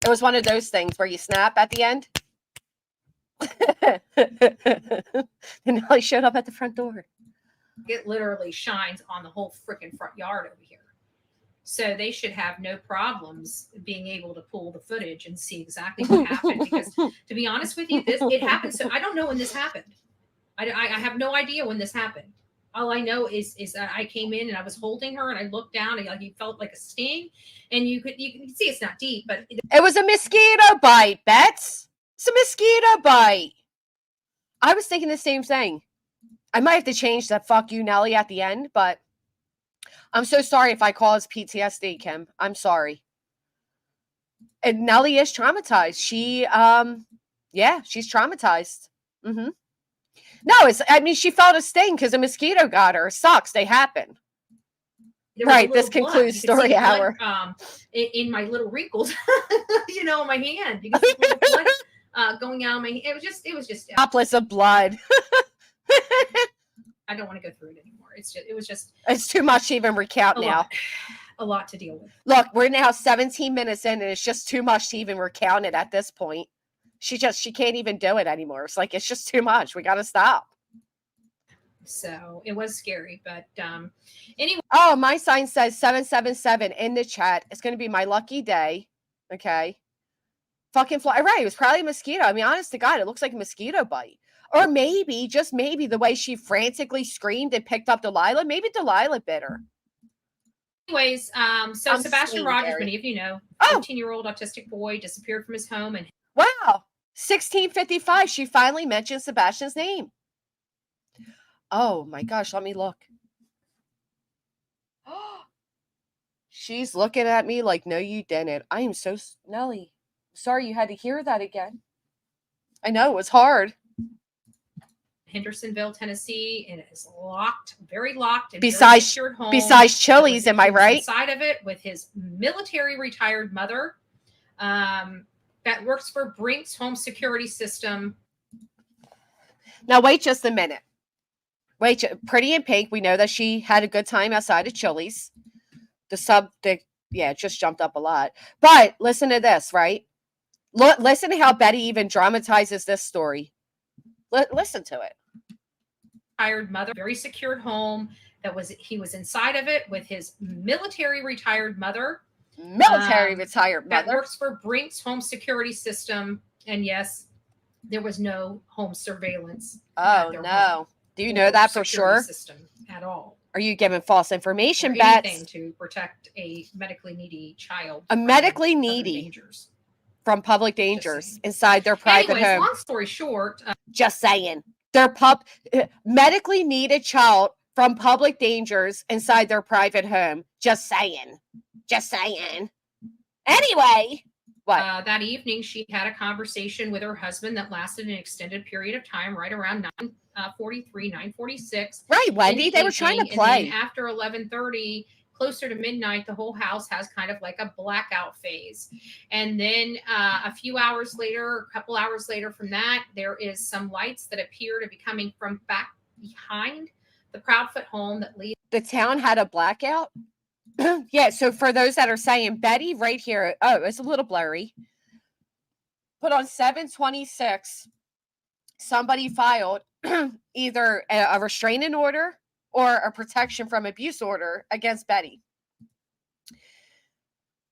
It was one of those things where you snap at the end. And Nellie showed up at the front door. It literally shines on the whole freaking front yard over here. So they should have no problems being able to pull the footage and see exactly what happened. Because to be honest with you, it happened. So I don't know when this happened. I have no idea when this happened. All I know is that I came in and I was holding her and I looked down and you felt like a sting, and you can see it's not deep, but it was a mosquito bite, Bets. It's a mosquito bite. I was thinking the same thing. I might have to change that fuck you, Nellie, at the end, but I'm so sorry if I caused PTSD, Kim. I'm sorry. And Nellie is traumatized. She's traumatized. Mm-hmm. No, she felt a sting because a mosquito got her. It sucks. They happen. Right. This concludes story hour. In my little wrinkles, in my hand. You can see blood going out of my hand. It was just droplets of blood. I don't want to go through it anymore. It's too much to even recount now. A lot to deal with. Look, we're now 17 minutes in, and it's just too much to even recount it at this point. She can't even do it anymore. It's like, it's just too much. We got to stop. So it was scary, but anyway. Oh, my sign says 777 in the chat. It's going to be my lucky day. Okay. Fucking fly. Right. It was probably a mosquito. I mean, honest to God, it looks like a mosquito bite. Or maybe, just maybe, the way she frantically screamed and picked up Delilah, maybe Delilah bit her. Anyways, so Sebastian Rogers, many of you know, 14-year-old autistic boy disappeared from his home. And wow. 1655, she finally mentioned Sebastian's name. Oh my gosh, let me look. She's looking at me like, no, you didn't. I am so Nellie. Sorry you had to hear that again. I know, it was hard. Hendersonville, Tennessee, and it is locked, very locked, and very Besides secured home. Chili's, am I right? Inside of it with his military retired mother, that works for Brink's home security system. Now wait just a minute. Wait, Pretty in Pink. We know that she had a good time outside of Chili's. It just jumped up a lot. But listen to this, right? Listen to how Betty even dramatizes this story. Listen to it. Retired mother, very secured home. He was inside of it with his military retired mother. Retired mother that works for Brink's home security system. And yes, there was no home surveillance. Oh no! Do you know that for sure? System at all? Are you giving false information, Bets? Anything to protect a medically needy child. A medically needy dangers. From public dangers inside their private home. Long story short, just saying, their medically needed child from public dangers inside their private home. Just saying. Anyway, what? That evening, she had a conversation with her husband that lasted an extended period of time, right around 9:43, 9:46. Right, Wendy. They were trying to play. And then after 11:30. Closer to midnight, the whole house has kind of like a blackout phase. And then a couple hours later from that, there is some lights that appear to be coming from back behind the Proudfoot home that leads. The town had a blackout? Yeah, so for those that are saying, Betty right here, it's a little blurry. But on 7/26, somebody filed either a restraining order or a protection from abuse order against Betty.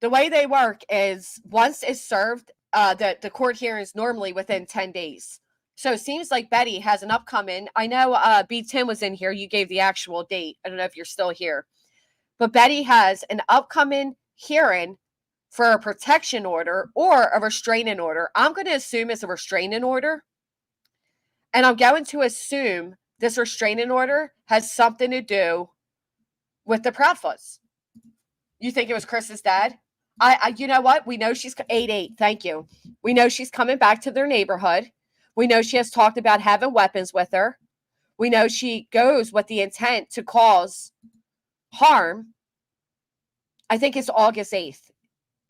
The way they work is once it's served, the court hearing is normally within 10 days. So it seems like Betty has an upcoming. I know B. Tim was in here. You gave the actual date. I don't know if you're still here. But Betty has an upcoming hearing for a protection order or a restraining order. I'm going to assume it's a restraining order. And I'm going to assume this restraining order has something to do with the Proudfoots. You think it was Chris's dad? You know what? We know she's 8-8. Thank you. We know she's coming back to their neighborhood. We know she has talked about having weapons with her. We know she goes with the intent to cause harm. I think it's August 8th.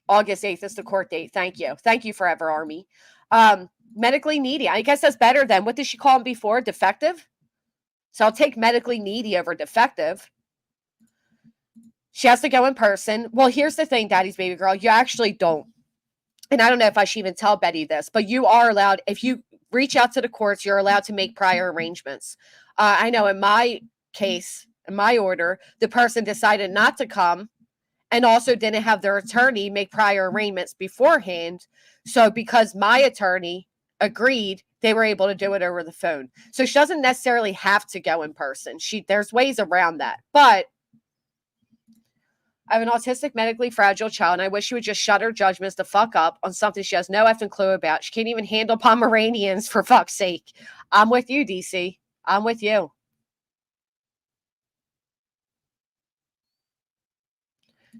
August 8th is the court date. Thank you. Thank you, Forever Army. Medically needy. I guess that's better than, what did she call him before? Defective? So I'll take medically needy over defective. She has to go in person. Well, here's the thing, Daddy's baby girl. You actually don't. And I don't know if I should even tell Betty this, but you are allowed, if you reach out to the courts, you're allowed to make prior arrangements. I know in my case, in my order, the person decided not to come and also didn't have their attorney make prior arrangements beforehand. So because my attorney agreed, they were able to do it over the phone. So she doesn't necessarily have to go in person. There's ways around that. But I have an autistic, medically fragile child, and I wish she would just shut her judgments the fuck up on something she has no effing clue about. She can't even handle Pomeranians, for fuck's sake. I'm with you, DC. I'm with you.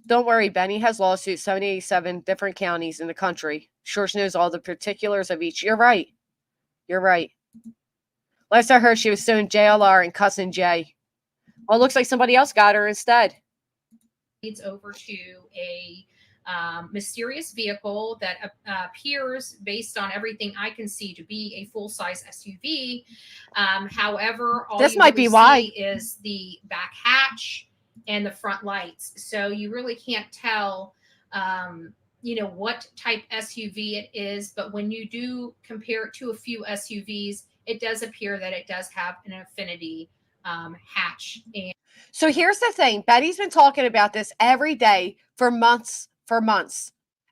Don't worry, Benny has lawsuits 787 different counties in the country. Sure, she knows all the particulars of each. You're right. You're right. Last I heard, she was suing JLR and cussing Jay. Well, it looks like somebody else got her instead. Leads over to a mysterious vehicle that appears, based on everything I can see, to be a full-size SUV. However, all this you might really be why see is the back hatch and the front lights. So you really can't tell, what type SUV it is. But when you do compare it to a few SUVs, it does appear that it does have an affinity hatch. And so here's the thing. Betty's been talking about this every day for months.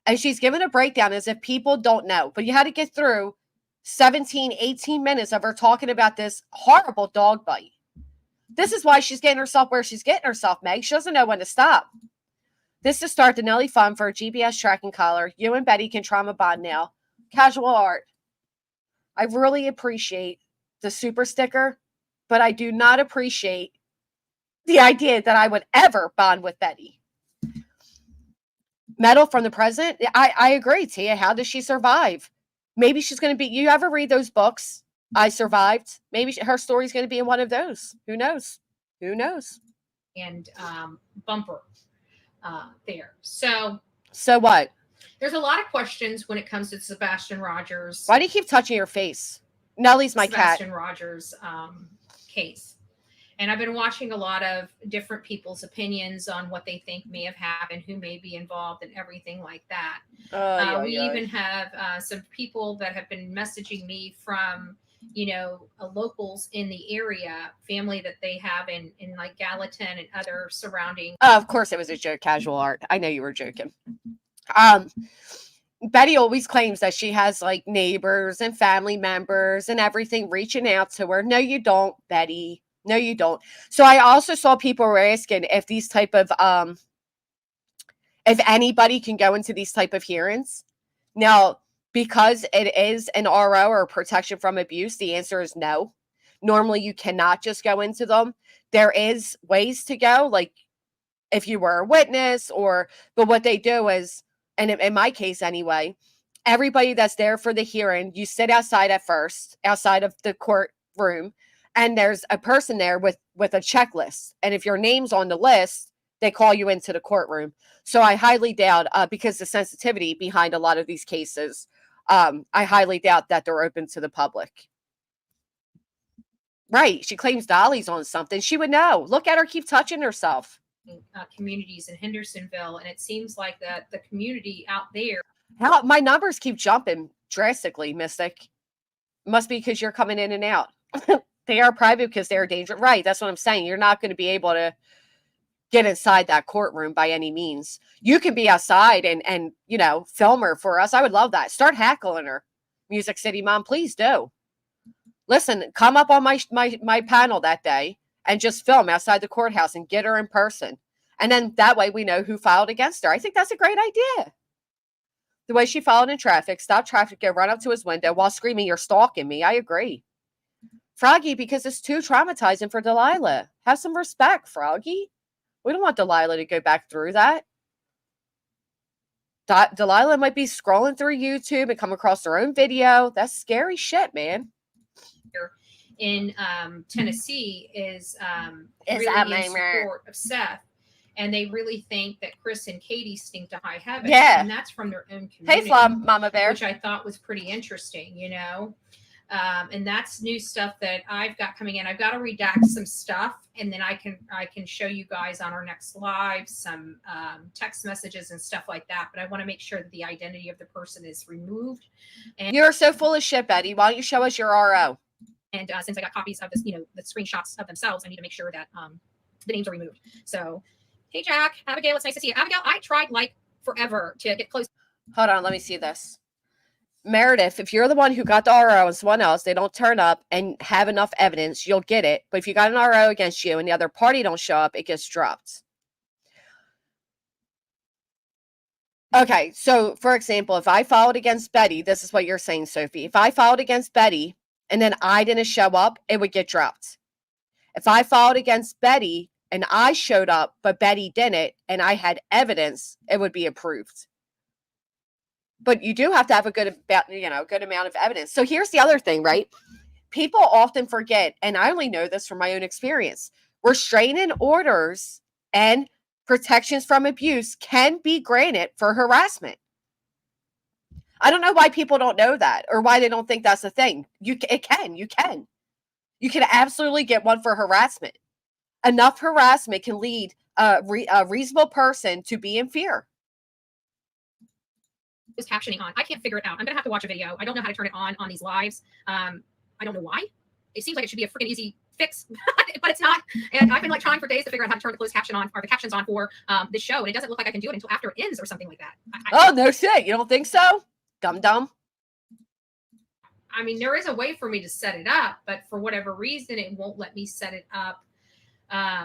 And she's given a breakdown as if people don't know. But you had to get through 17, 18 minutes of her talking about this horrible dog bite. This is why she's getting herself where she's getting herself, Meg. She doesn't know when to stop. This to start the Nelly Fund for a GPS tracking collar. You and Betty can trauma bond now. Casual art. I really appreciate the super sticker, but I do not appreciate the idea that I would ever bond with Betty. Medal from the president? I agree, Tia. How does she survive? Maybe she's going to be. You ever read those books? I Survived. Maybe her story's going to be in one of those. Who knows? Who knows? And bumper there. So what? There's a lot of questions when it comes to Sebastian Rogers. Why do you keep touching your face? Nellie's my Sebastian cat. Rogers case. And I've been watching a lot of different people's opinions on what they think may have happened, who may be involved, and everything like that. We even have some people that have been messaging me from, locals in the area, family that they have in like Gallatin and other surrounding. Of course, it was a joke, casual art. I know you were joking. Betty always claims that she has like neighbors and family members and everything reaching out to her. No, you don't, Betty. No, you don't. So I also saw people were asking if these type of if anybody can go into these type of hearings. Now, because it is an RO or protection from abuse, the answer is no. Normally, you cannot just go into them. There is ways to go, like if you were a witness but what they do is, and in my case anyway, everybody that's there for the hearing, you sit outside at first, outside of the courtroom, and there's a person there with a checklist. And if your name's on the list, they call you into the courtroom. So I highly doubt, because the sensitivity behind a lot of these cases, I highly doubt that they're open to the public. Right. She claims Dolly's on something. She would know. Look at her keep touching herself. Communities in Hendersonville, and it seems like that the community out there. My numbers keep jumping drastically, Mystic. Must be because you're coming in and out. They are private because they're dangerous. Right. That's what I'm saying. You're not going to be able to get inside that courtroom by any means. You can be outside and film her for us. I would love that. Start heckling her. Music City Mom, please do. Listen, come up on my panel that day and just film outside the courthouse and get her in person. And then that way we know who filed against her. I think that's a great idea. The way she filed in traffic, stop traffic, go run up to his window while screaming, "You're stalking me." I agree. Froggy, because it's too traumatizing for Delilah. Have some respect, Froggy. We don't want Delilah to go back through that. Delilah might be scrolling through YouTube and come across her own video. That's scary shit, man. In Tennessee is really in support of Seth, and they really think that Chris and Katie stink to high heaven. Yeah, and that's from their own community. Hey, Flum, Mama Bear, which I thought was pretty interesting, and that's new stuff that I've got coming in. I've got to redact some stuff, and then I can show you guys on our next live some text messages and stuff like that. But I want to make sure that the identity of the person is removed. And you're so full of shit, Betty. Why don't you show us your RO? And since I got copies of this, the screenshots of themselves, I need to make sure that the names are removed. So, hey, Jack, Abigail, it's nice to see you. Abigail, I tried like forever to get close. Hold on, let me see this. Meredith, if you're the one who got the RO and someone else, they don't turn up and have enough evidence, you'll get it. But if you got an RO against you and the other party don't show up, it gets dropped. Okay, so for example, if I filed against Betty, this is what you're saying, Sophie. If I filed against Betty and then I didn't show up, it would get dropped. If I filed against Betty and I showed up, but Betty didn't, and I had evidence, it would be approved. But you do have to have a good amount of evidence. So here's the other thing, right? People often forget, and I only know this from my own experience, restraining orders and protections from abuse can be granted for harassment. I don't know why people don't know that or why they don't think that's a thing. You can absolutely get one for harassment. Enough harassment can lead a reasonable person to be in fear. Is captioning on? I can't figure it out. I'm gonna have to watch a video. I don't know how to turn it on these lives. I don't know why. It seems like it should be a freaking easy fix, but it's not. And I've been like trying for days to figure out how to turn the closed caption on or the captions on for this show, and it doesn't look like I can do it until after it ends or something like that. Oh, no shit. You don't think so? Dumb. I mean, there is a way for me to set it up, but for whatever reason, it won't let me set it up.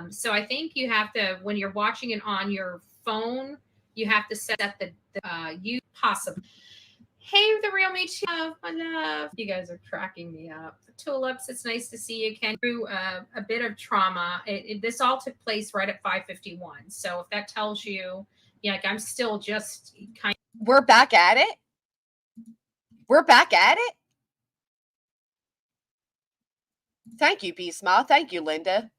So I think you have to, when you're watching it on your phone, you have to set the you possible. Hey, the real me too. My love. You guys are tracking me up. The tulips. It's nice to see you, Ken. Through a bit of trauma. This all took place right at 5:51. So if that tells you Yeah, like I'm still just kind of. We're back at it. We're back at it. Thank you, B-Smile. Thank you, Linda.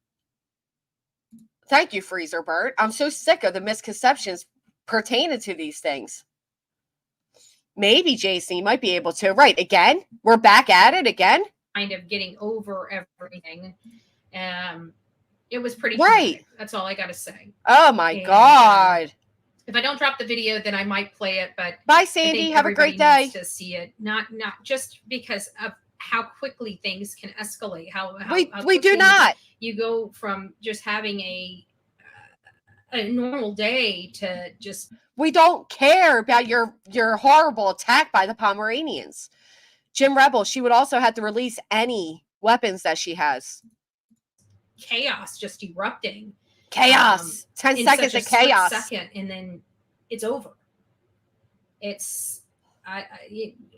Thank you, Freezer Bird. I'm so sick of the misconceptions pertaining to these things. Maybe Jason might be able to. Right, again? We're back at it again? Kind of getting over everything. It was pretty right. traumatic. That's all I got to say. Oh my God. If I don't drop the video, then I might play it. But bye, Sandy. Have a great day. Needs to see it, not just because of how quickly things can escalate. How we do not. You go from just having a normal day to just. We don't care about your horrible attack by the Pomeranians. Jim Rebel, she would also have to release any weapons that she has. Chaos just erupting. Chaos. 10 seconds of chaos. Second, and then it's over. It's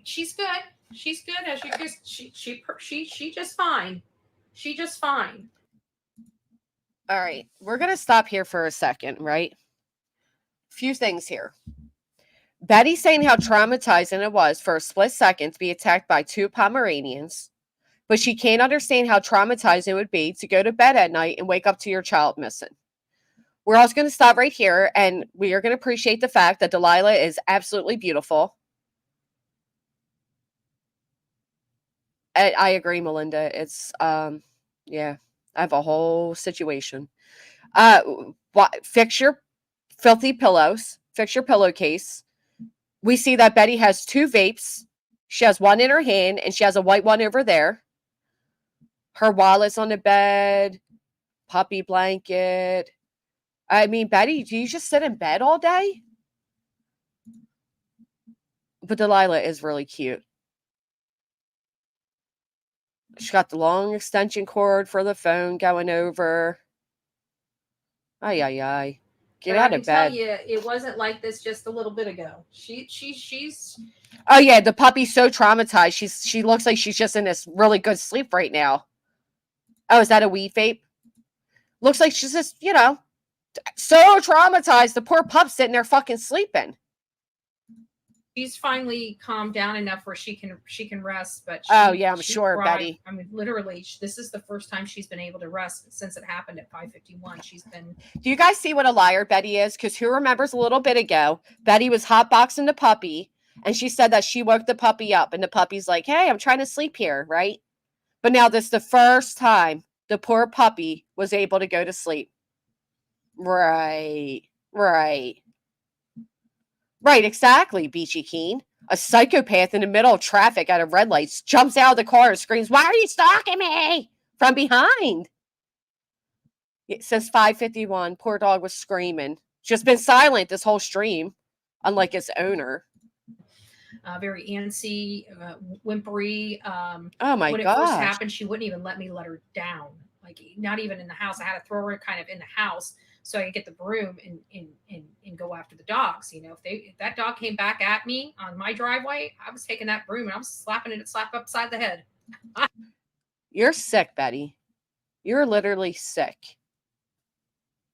she's good. She's good. As she just fine. She just fine. All right, we're gonna stop here for a second, right? Few things here. Betty saying how traumatizing it was for a split second to be attacked by 2 Pomeranians, but she can't understand how traumatizing it would be to go to bed at night and wake up to your child missing. We're also going to stop right here, and we are going to appreciate the fact that Delilah is absolutely beautiful. I agree, Melinda. It's, yeah, I have a whole situation. Fix your filthy pillows. Fix your pillowcase. We see that Betty has 2 vapes. She has one in her hand, and she has a white one over there. Her wallet's on the bed. Puppy blanket. I mean, Betty, do you just sit in bed all day? But Delilah is really cute. She's got the long extension cord for the phone going over. Ay, ay, ay. Get out of bed. I can tell you, it wasn't like this just a little bit ago. She's. Oh yeah, the puppy's so traumatized. She looks like she's just in this really good sleep right now. Oh, is that a weed vape? Looks like she's just, so traumatized. The poor pup's sitting there fucking sleeping. She's finally calmed down enough where she can rest. But I'm sure, cried. Betty. I mean, literally, this is the first time she's been able to rest since it happened at 5:51. She's been. Do you guys see what a liar Betty is? Because who remembers a little bit ago, Betty was hotboxing the puppy, and she said that she woke the puppy up, and the puppy's like, "Hey, I'm trying to sleep here, right?" But now this is the first time the poor puppy was able to go to sleep. Right, exactly, Beachy Keen. A psychopath in the middle of traffic at a red light jumps out of the car and screams, "Why are you stalking me?" from behind. Since 5:51, poor dog was screaming. Just been silent this whole stream, unlike its owner. Very antsy, whimpery. Oh my god! When it first happened, she wouldn't even let me let her down. Like not even in the house. I had to throw her kind of in the house so I could get the broom and go after the dogs. If that dog came back at me on my driveway, I was taking that broom and I was slapping it slap upside the head. You're sick, Betty. You're literally sick.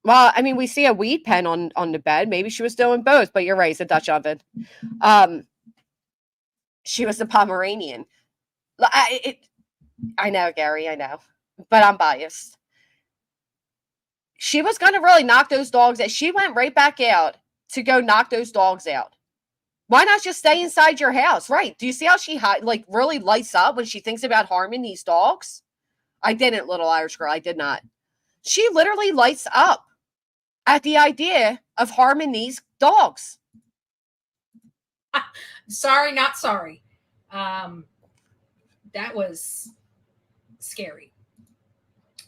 Well, I mean, we see a weed pen on the bed. Maybe she was doing both, but you're right. It's a Dutch oven. She was a Pomeranian. I know, Gary. I know, but I'm biased. She was going to really knock those dogs out. She went right back out to go knock those dogs out. Why not just stay inside your house? Right. Do you see how she really lights up when she thinks about harming these dogs? I didn't, little Irish girl. I did not. She literally lights up at the idea of harming these dogs. Sorry, not sorry. That was scary.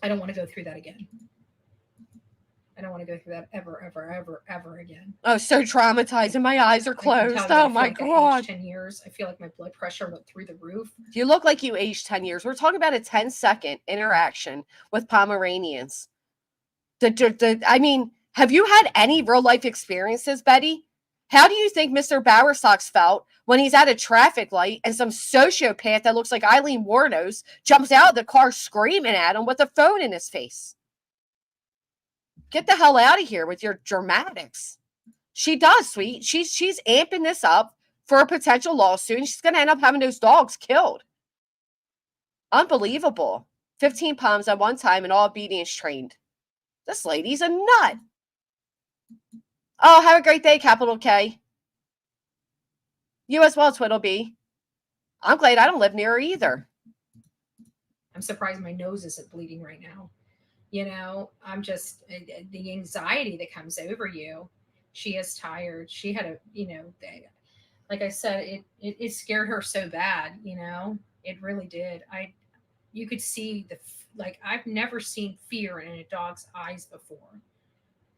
I don't want to go through that again. I don't want to go through that ever again. Oh, so traumatizing. My eyes are closed. Oh my god. 10 years. I feel like my blood pressure went through the roof. You look like you aged 10 years. We're talking about a 10-second interaction with Pomeranians. I mean, have you had any real life experiences, Betty? How do you think Mr. Bowersox felt when he's at a traffic light and some sociopath that looks like Eileen Warnos jumps out of the car screaming at him with a phone in his face? Get the hell out of here with your dramatics. She does, sweet. She's amping this up for a potential lawsuit, and she's going to end up having those dogs killed. Unbelievable. 15 pounds at one time and all obedience trained. This lady's a nut. Oh, have a great day, capital K. You as well, Twiddleby. I'm glad I don't live near her either. I'm surprised my nose isn't bleeding right now. You know, I'm just, the anxiety that comes over you. She is tired. She had a, you know, like I said, it scared her so bad, you know, it really did. You could see like, I've never seen fear in a dog's eyes before.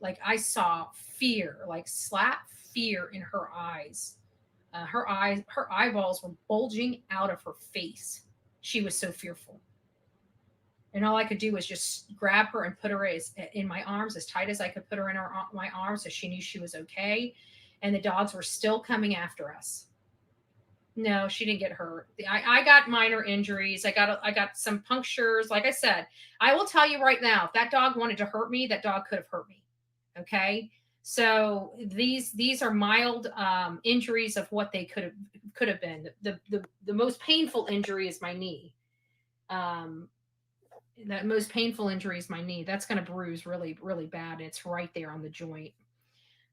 Like, I saw fear, like slap fear in her eyes. Her eyeballs were bulging out of her face. She was so fearful. And all I could do was just grab her and put her in my arms as tight as I could put her in my arms, so she knew she was okay. And the dogs were still coming after us. No, she didn't get hurt. I got minor injuries. I got some punctures. Like I said, I will tell you right now, if that dog wanted to hurt me, that dog could have hurt me. Okay. So these are mild injuries of what they could have been. The most painful injury is my knee. That most painful injury is my knee. That's going to bruise really, really bad. It's right there on the joint.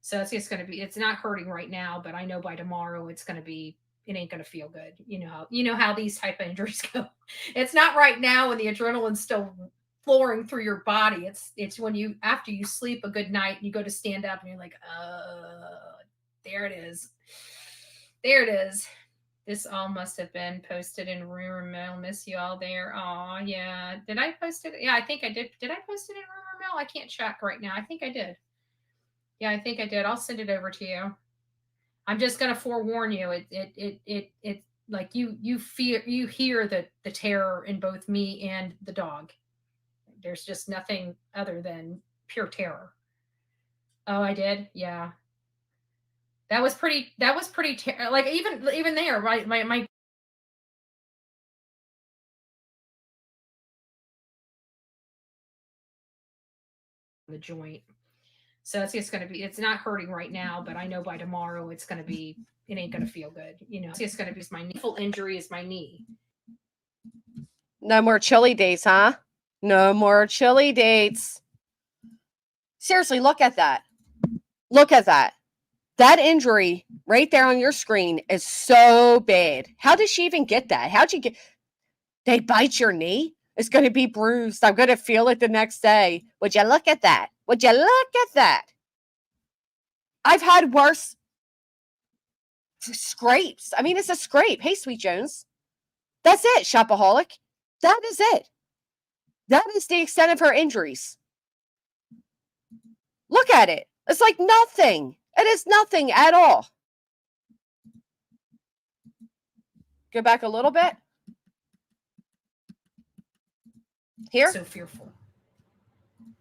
So it's just going to be, it's not hurting right now, but I know by tomorrow it ain't going to feel good. You know how these type of injuries go. It's not right now when the adrenaline's still flowing through your body. It's when after you sleep a good night, you go to stand up and you're like, there it is. There it is. This all must have been posted in rumor mill. Miss you all there. Oh yeah. Did I post it? Yeah, I think I did. Did I post it in rumor mill? I can't check right now. I think I did. Yeah, I think I did. I'll send it over to you. I'm just gonna forewarn you. It like you hear the terror in both me and the dog. There's just nothing other than pure terror. Oh, I did? Yeah. That was pretty like even there, right? My the joint. So it's just going to be, it's not hurting right now, but I know by tomorrow it ain't going to feel good. You know, it's just going to be, my full injury is my knee. No more chilly dates, huh? No more chilly dates. Seriously, look at that. Look at that. That injury right there on your screen is so bad. How did she even get that? How'd you get? They bite your knee? It's going to be bruised. I'm going to feel it the next day. Would you look at that? Would you look at that? I've had worse scrapes. I mean, it's a scrape. Hey, Sweet Jones. That's it, Shopaholic. That is it. That is the extent of her injuries. Look at it. It's like nothing. It is nothing at all. Go back a little bit. Here. So fearful.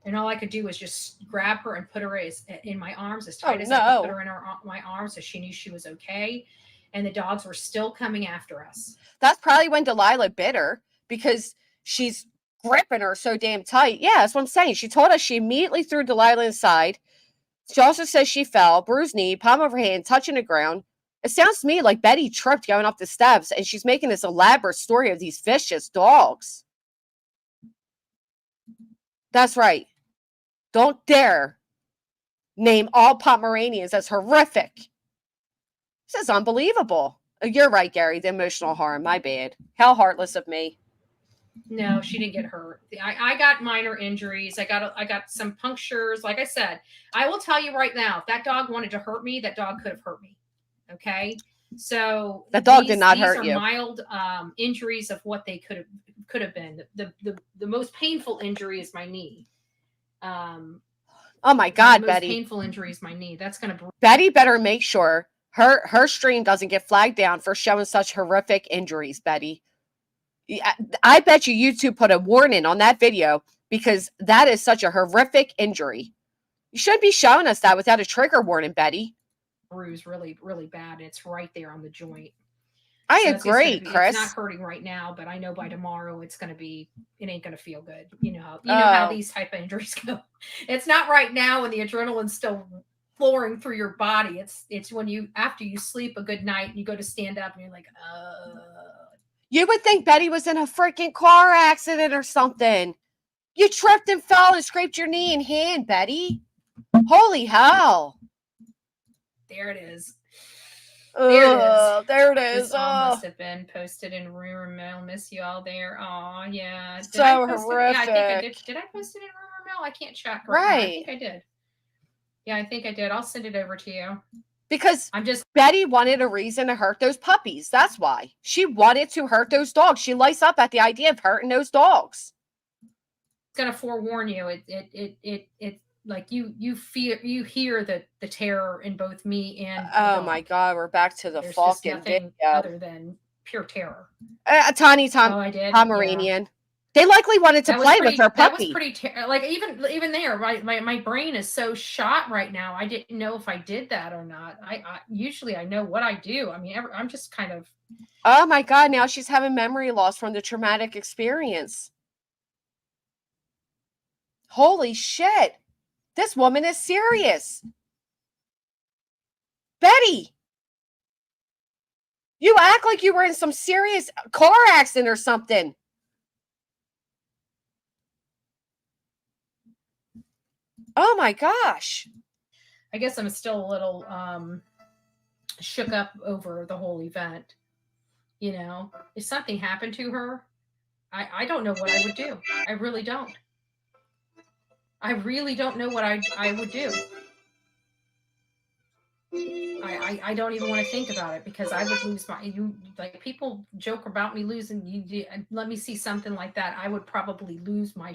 And all I could do was just grab her and put her in my arms as tight as I could put her in my arms, so she knew she was okay. And the dogs were still coming after us. That's probably when Delilah bit her, because she's gripping her so damn tight. Yeah, that's what I'm saying. She told us she immediately threw Delilah inside. She also says she fell, bruised knee, palm of her hand, touching the ground. It sounds to me like Betty tripped going up the steps, and she's making this elaborate story of these vicious dogs. That's right. Don't dare name all Pomeranians as horrific. This is unbelievable. You're right, Gary. The emotional harm. My bad. How heartless of me. No, she didn't get hurt. I got minor injuries. I got some punctures. Like I said, I will tell you right now, if that dog wanted to hurt me, that dog could have hurt me. Okay. So that dog did not hurt you. These are mild injuries of what they could have been. The most painful injury is my knee. Oh my God, Betty. The most painful injury is my knee. That's going to. Betty better make sure her stream doesn't get flagged down for showing such horrific injuries, Betty. I bet you YouTube put a warning on that video, because that is such a horrific injury. You shouldn't be showing us that without a trigger warning, Betty. Bruise really, really bad. It's right there on the joint. I agree, Chris. It's not hurting right now, but I know by tomorrow it ain't going to feel good. You know how these type of injuries go. It's not right now when the adrenaline's still flooring through your body. It's when you, after you sleep a good night, you go to stand up and you're like, You would think Betty was in a freaking car accident or something. You tripped and fell and scraped your knee and hand, Betty. Holy hell. there it is. There it is. There it is. This all must have been posted in rumor mill. Miss you all there. Oh yeah. Did So I post horrific. It? Yeah, I think I did. Did I post it in rumor mill? I can't check right now. I think I did. Yeah, I think I did. I'll send it over to you. Because Betty wanted a reason to hurt those puppies. That's why. She wanted to hurt those dogs. She lights up at the idea of hurting those dogs. It's gonna forewarn you. It like you hear the terror in both me and oh my god, we're back to the fucking video other than pure terror. A tiny Pomeranian. Yeah. They likely wanted to play with her puppy. That was pretty like even there, right? My brain is so shot right now. I didn't know if I did that or not. I usually I know what I do. I mean, I'm just kind of. Oh my god! Now she's having memory loss from the traumatic experience. Holy shit! This woman is serious. Betty, you act like you were in some serious car accident or something. Oh my gosh. I guess I'm still a little shook up over the whole event. You know, if something happened to her, I don't know what I would do. I really don't. I really don't know what I would do. I don't even want to think about it because I would lose like people joke about me losing. You let me see something like that. I would probably lose my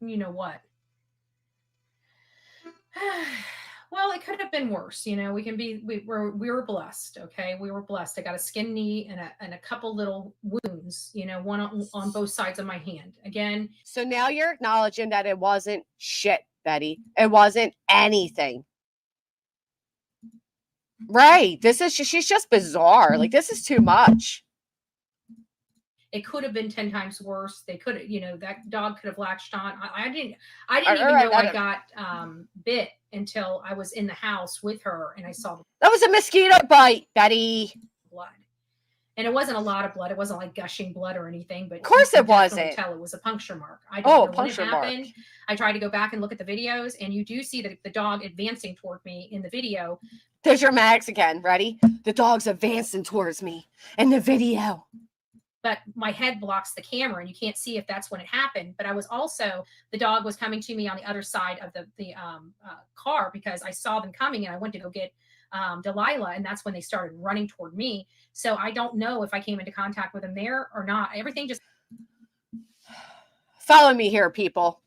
you know what. Well, it could have been worse. You know, we were blessed. Okay. We were blessed. I got a skin knee and a couple little wounds, you know, one on both sides of my hand again. So now you're acknowledging that it wasn't shit, Betty. It wasn't anything. Right. She's just bizarre. Like, this is too much. It could have been 10 times worse. They could have, you know, that dog could have latched on. I didn't even know I got bit until I was in the house with her and I saw that was a mosquito bite, Betty. Blood. And it wasn't a lot of blood. It wasn't like gushing blood or anything, but of course it wasn't. Tell it was a puncture mark. I don't know when it happened. Mark. I tried to go back and look at the videos, and you do see the dog advancing toward me in the video. There's your Max again. Ready? The dog's advancing towards me in the video. But my head blocks the camera and you can't see if that's when it happened. But I was also, the dog was coming to me on the other side of the car because I saw them coming and I went to go get Delilah. And that's when they started running toward me. So I don't know if I came into contact with them there or not. Everything just. Follow me here, people.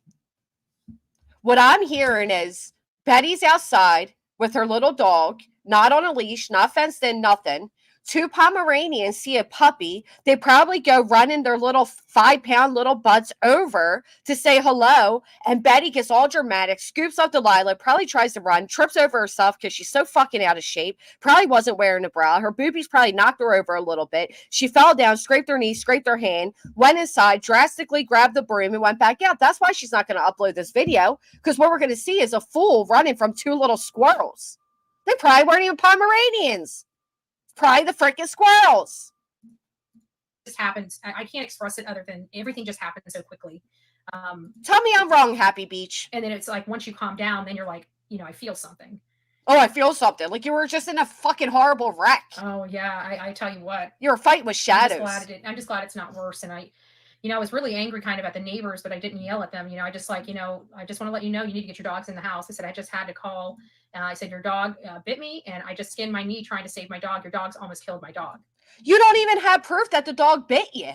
What I'm hearing is Betty's outside with her little dog, not on a leash, not fenced in, nothing. Two Pomeranians see a puppy. They probably go running their little 5-pound little butts over to say hello. And Betty gets all dramatic, scoops up Delilah, probably tries to run, trips over herself because she's so fucking out of shape. Probably wasn't wearing a bra. Her boobies probably knocked her over a little bit. She fell down, scraped her knee, scraped her hand, went inside, drastically grabbed the broom and went back out. That's why she's not going to upload this video, because what we're going to see is a fool running from two little squirrels. They probably weren't even Pomeranians. Probably the freaking squirrels. Just happens. I can't express it other than everything just happens so quickly. Tell me I'm wrong, Happy Beach. And then it's like once you calm down, then you're like, you know, I feel something. Oh, I feel something. Like you were just in a fucking horrible wreck. Oh yeah, I tell you what. You were fighting with shadows. I'm just glad it's not worse. And I was really angry kind of at the neighbors, but I didn't yell at them. You know, I just like, you know, I just want to let you know you need to get your dogs in the house. I said, I just had to call. I said, your dog bit me and I just skinned my knee trying to save my dog. Your dog's almost killed my dog. You don't even have proof that the dog bit you.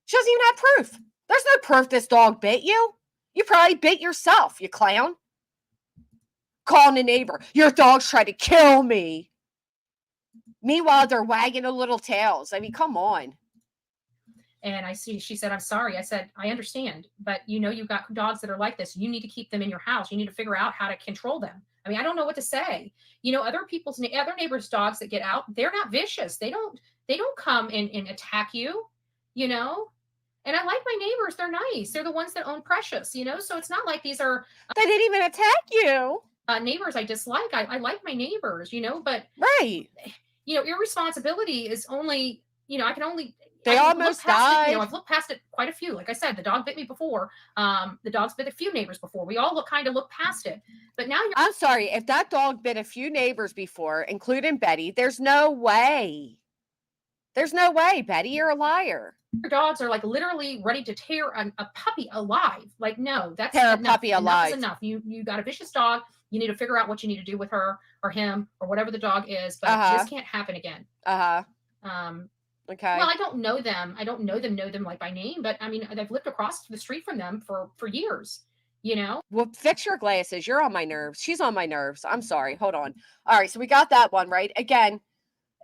She doesn't even have proof. There's no proof this dog bit you. You probably bit yourself, you clown. Calling the neighbor. Your dog's trying to kill me. Meanwhile, they're wagging their little tails. I mean, come on. And she said, I'm sorry. I said, I understand, but you know, you've got dogs that are like this. You need to keep them in your house. You need to figure out how to control them. I mean, I don't know what to say. You know, other neighbors' dogs that get out, they're not vicious. They don't come and attack you, you know? And I like my neighbors. They're nice. They're the ones that own Precious, you know? So it's not like these are. They didn't even attack you. neighbors I dislike. I like my neighbors, but Right. irresponsibility is only, I can only, They I can look almost past it. died. I've looked past it quite a few. Like I said, the dog bit me before. The dog's bit a few neighbors before. We all kind of look past it. But now I'm sorry, if that dog bit a few neighbors before, including Betty, there's no way. There's no way, Betty, you're a liar. your dogs are like literally ready to tear a puppy alive. Like, no, that's Tear a enough. puppy Enough alive. is enough. You got a vicious dog. You need to figure out what you need to do with her or him or whatever the dog is. But this can't happen again. Okay. Well, I don't know them. I don't know them like by name, but I mean, I've lived across the street from them for years. Well, fix your glasses. You're on my nerves. She's on my nerves. I'm sorry. Hold on. All right, so we got that one right. Again,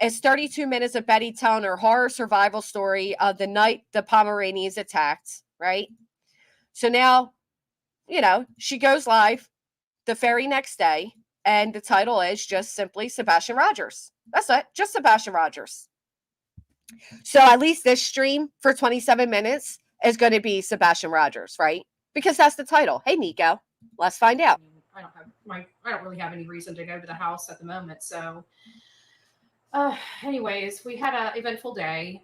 it's 32 minutes of Betty telling her horror survival story of the night the Pomeranians attacked, right? So now, she goes live the very next day, and the title is just simply Sebastian Rogers. That's it, just Sebastian Rogers. So at least this stream for 27 minutes is going to be Sebastian Rogers, right? Because that's the title. Hey, Nico, let's find out. I don't really have any reason to go to the house at the moment. So, anyways, we had an eventful day.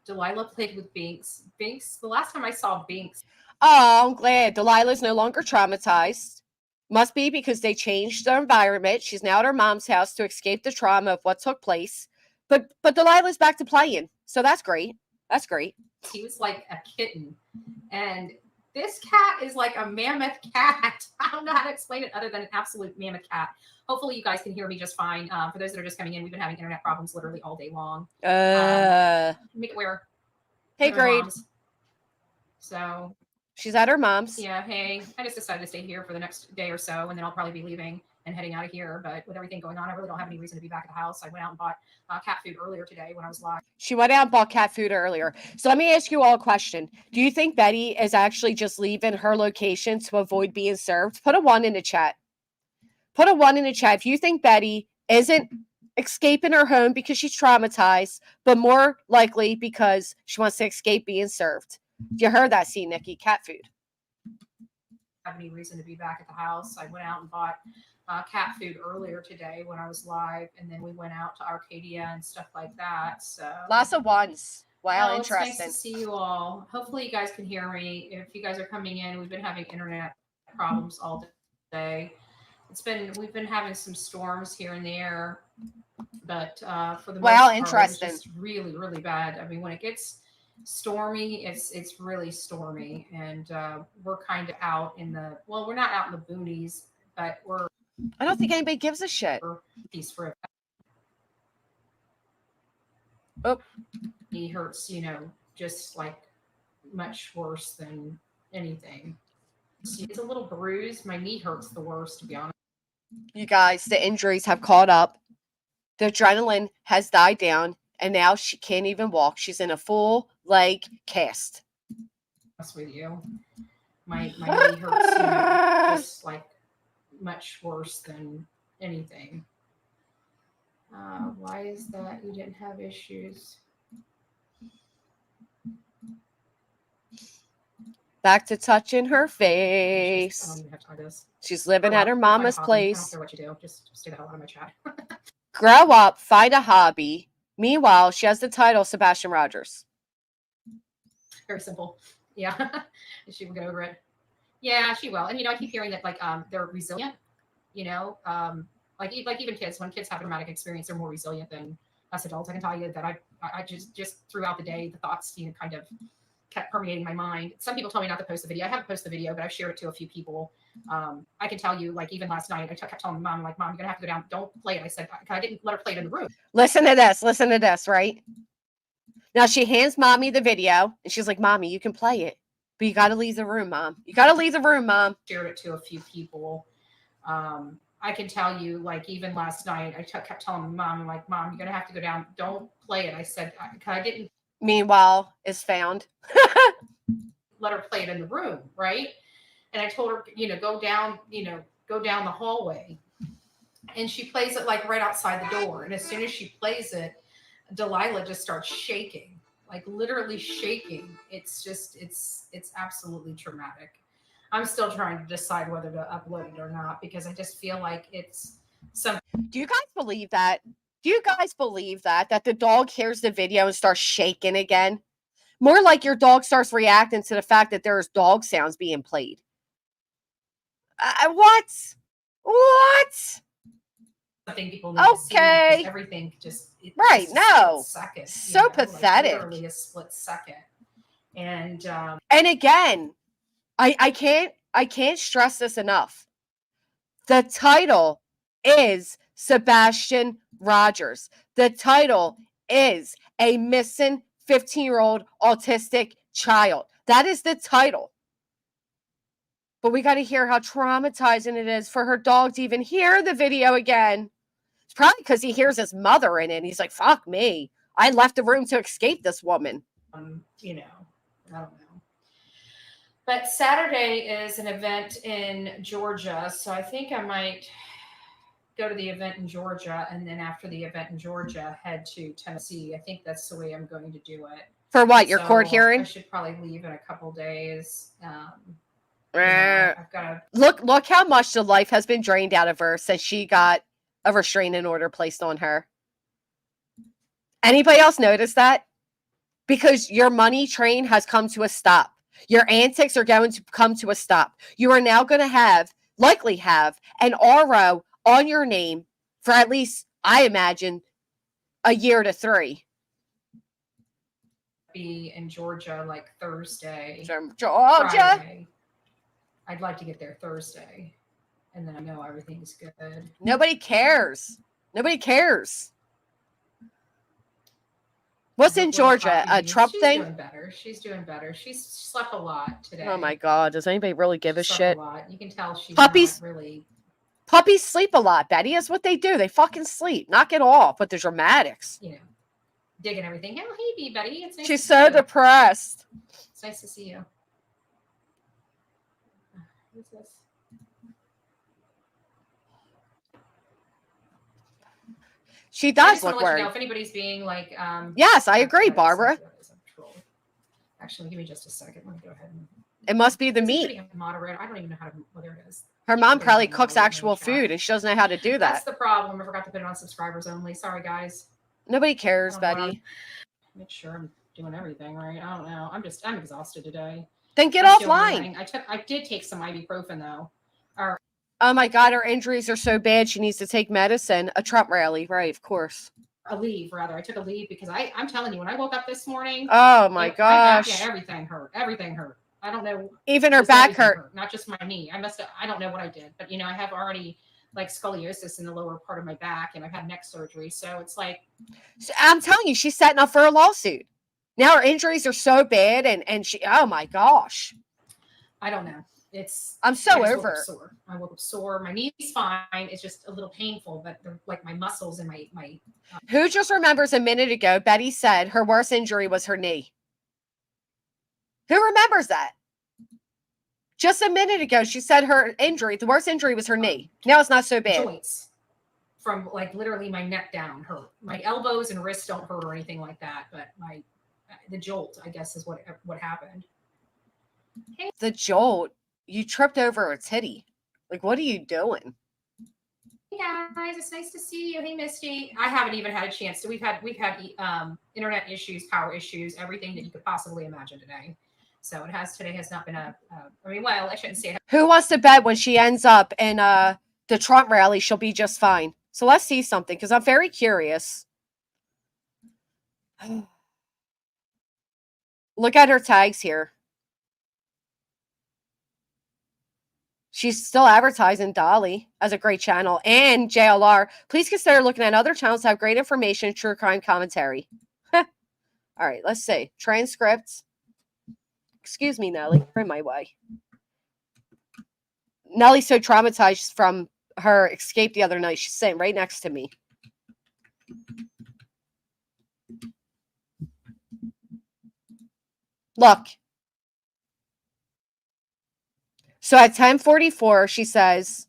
Delilah played with Binks. The last time I saw Binks. Oh, I'm glad. Delilah's no longer traumatized. Must be because they changed their environment. She's now at her mom's house to escape the trauma of what took place. But Delilah's back to playing. So that's great. That's great. He was like a kitten. And this cat is like a mammoth cat. I don't know how to explain it other than an absolute mammoth cat. Hopefully you guys can hear me just fine. For those that are just coming in, we've been having internet problems literally all day long. Make it where? Hey, Grade. So she's at her mom's. Yeah, hey. I just decided to stay here for the next day or so, and then I'll probably be leaving and heading out of here. But with everything going on, I really don't have any reason to be back at the house. I went out and bought cat food earlier today when I was live. She went out and bought cat food earlier. So let me ask you all a question. Do you think Betty is actually just leaving her location to avoid being served? Put a 1 in the chat. Put a 1 in the chat if you think Betty isn't escaping her home because she's traumatized, but more likely because she wants to escape being served. You heard that, see, Nikki, cat food. Have any reason to be back at the house. I went out and bought cat food earlier today when I was live, and then we went out to Arcadia and stuff like that. So lots of 1s. Wow, interesting. It's nice to see you all. Hopefully you guys can hear me. If you guys are coming in, we've been having internet problems all day. We've been having some storms here and there, but for the most part, interesting. it's just really, really bad. I mean, when it gets stormy, it's really stormy, and we're kind of out in the we're not out in the boonies, but I don't think anybody gives a shit. Oh, he hurts, just like much worse than anything. It's a little bruised. My knee hurts the worst, to be honest. You guys, the injuries have caught up. The adrenaline has died down, and now she can't even walk. She's in a full leg cast. That's with you. My knee hurts, just like much worse than anything. Why is that? You didn't have issues. Back to touching her face. I don't even have time for this. She's living at her mama's place. I don't care what you do. Just stay the hell out of my chat. Grow up, find a hobby. Meanwhile, she has the title Sebastian Rogers. Very simple. Yeah. She will get over it. Yeah, she will. And I keep hearing that they're resilient. Like even kids, when kids have a traumatic experience, they're more resilient than us adults. I can tell you that I just throughout the day, the thoughts kind of kept permeating my mind. Some people told me not to post the video. I haven't posted the video, but I've shared it to a few people. I can tell you, even last night, I kept telling Mom, Mom, you're gonna have to go down. Don't play it. I said, I didn't let her play it in the room. Listen to this, right? Now she hands Mommy the video, and she's like, Mommy, you can play it, but you got to leave the room, Mom. You got to leave the room, Mom. Shared it to a few people. I can tell you, even last night, I kept telling Mom, Mom, you're gonna have to go down. Don't play it. I said, I didn't. Meanwhile, is found. Let her play it in the room, right? And I told her, go down the hallway. And she plays it right outside the door. And as soon as she plays it, Delilah just starts shaking, literally shaking. It's absolutely traumatic. I'm still trying to decide whether to upload it or not because I just feel like it's some. Do you guys believe that? Do you guys believe that the dog hears the video and starts shaking again? More like your dog starts reacting to the fact that there's dog sounds being played. What? What? Something people need to see because everything just right. Just no. second. So pathetic. Like literally a split second. And again, I can't stress this enough. The title is Sebastian Rogers. The title is a missing 15-year-old autistic child. That is the title. But we got to hear how traumatizing it is for her dog to even hear the video again. It's probably because he hears his mother in it. And he's like, fuck me. I left the room to escape this woman. You know, I don't know. But Saturday is an event in Georgia. So I think I might go to the event in Georgia. And then after the event in Georgia, head to Tennessee. I think that's the way I'm going to do it. For what? Your court hearing? I should probably leave in a couple days. I've got look how much the life has been drained out of her since she got a restraining order placed on her. Anybody else notice that? Because your money train has come to a stop. Your antics are going to come to a stop. You are now going to likely have an RO on your name for at least, I imagine, a year to 3. Be in Georgia like Thursday. Georgia? Friday. I'd like to get there Thursday. And then I know everything's good. Nobody cares. Nobody cares. What's in Georgia? A Trump thing? She's doing better. She's doing better. She's slept a lot today. Oh my God. Does anybody really give a shit? A lot. You can tell she's Puppies not really. Puppies sleep a lot, Betty. That's what they do. They fucking sleep. Knock it off. But the dramatics. You know, digging everything. Oh, hey, Betty. It's nice She's so depressed. It's nice to see you. What's this? She does look worried. You know if anybody's being like, yes, I agree, Barbara. Actually, give me just a second. Let me go ahead and. It must be the meat. Moderator. I don't even know how to. Well, there it is. Her mom probably cooks actual food, and she doesn't know how to do that. That's the problem. I forgot to put it on subscribers only. Sorry, guys. Nobody cares, Betty. Make sure I'm doing everything right. I don't know. I'm exhausted today. Then get offline. I did take some ibuprofen though. Oh my God, her injuries are so bad she needs to take medicine. A Trump rally, right? Of course. A leave, rather. I took a leave because I'm telling you, when I woke up this morning. Oh my gosh. Everything hurt. Everything hurt. I don't know. Even her back hurt. Not just my knee. I don't know what I did, but I have already like scoliosis in the lower part of my back, and I've had neck surgery. So it's like. I'm telling you, she's setting up for a lawsuit. Now her injuries are so bad, and she, oh my gosh. I don't know. I'm so over it. I woke up sore. My knee's fine. It's just a little painful, but like my muscles and my. Who just remembers a minute ago, Betty said her worst injury was her knee? Who remembers that? Just a minute ago, she said her injury, the worst injury was her knee. Now it's not so bad. Joints. From like literally my neck down hurt. My elbows and wrists don't hurt or anything like that, but the jolt, I guess, is what happened. Hey. The jolt? You tripped over a titty. Like, what are you doing? Hey guys, it's nice to see you. Hey Misty, I haven't even had a chance to. We've had internet issues, power issues, everything that you could possibly imagine today. So today has not been I shouldn't say it. Who wants to bet when she ends up in the Trump rally, she'll be just fine? So let's see something, because I'm very curious. Look at her tags here. She's still advertising Dolly as a great channel and JLR. Please consider looking at other channels that have great information and true crime commentary. All right, let's see. Transcripts. Excuse me, Nellie. You're in my way. Nellie's so traumatized from her escape the other night. She's sitting right next to me. Look. So at 10:44, she says,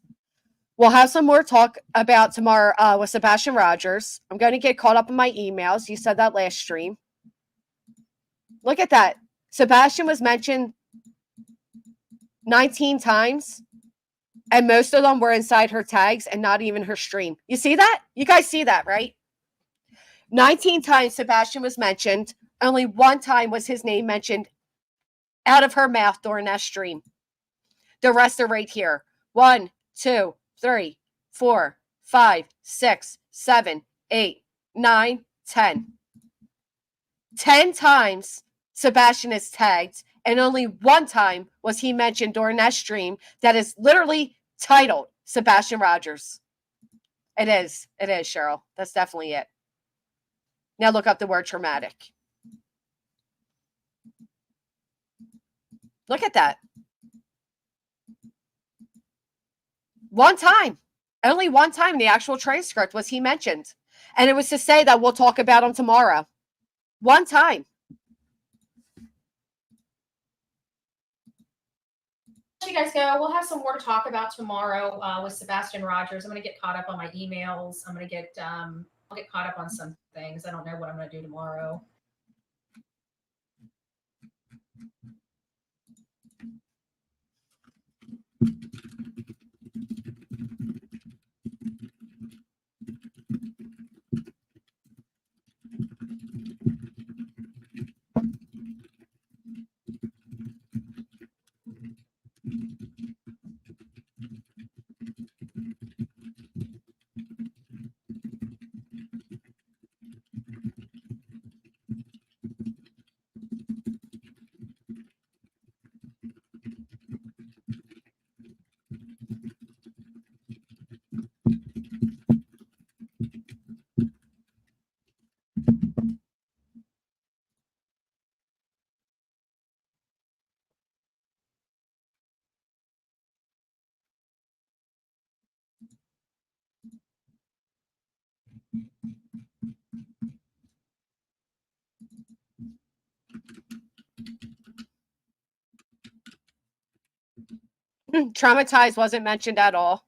we'll have some more talk about tomorrow with Sebastian Rogers. I'm going to get caught up in my emails. You said that last stream. Look at that. Sebastian was mentioned 19 times. And most of them were inside her tags and not even her stream. You see that? You guys see that, right? 19 times Sebastian was mentioned. Only one time was his name mentioned out of her mouth during that stream. The rest are right here. 1, 2, 3, 4, 5, 6, 7, 8, 9, 10. 10 times Sebastian is tagged, and only one time was he mentioned during that stream that is literally titled Sebastian Rogers. It is, Cheryl. That's definitely it. Now look up the word traumatic. Look at that. One time. Only one time in the actual transcript was he mentioned. And it was to say that we'll talk about him tomorrow. One time. You guys go. We'll have some more to talk about tomorrow with Sebastian Rogers. I'm going to get caught up on my emails. I'm going to get I'll get caught up on some things. I don't know what I'm going to do tomorrow. Traumatized wasn't mentioned at all.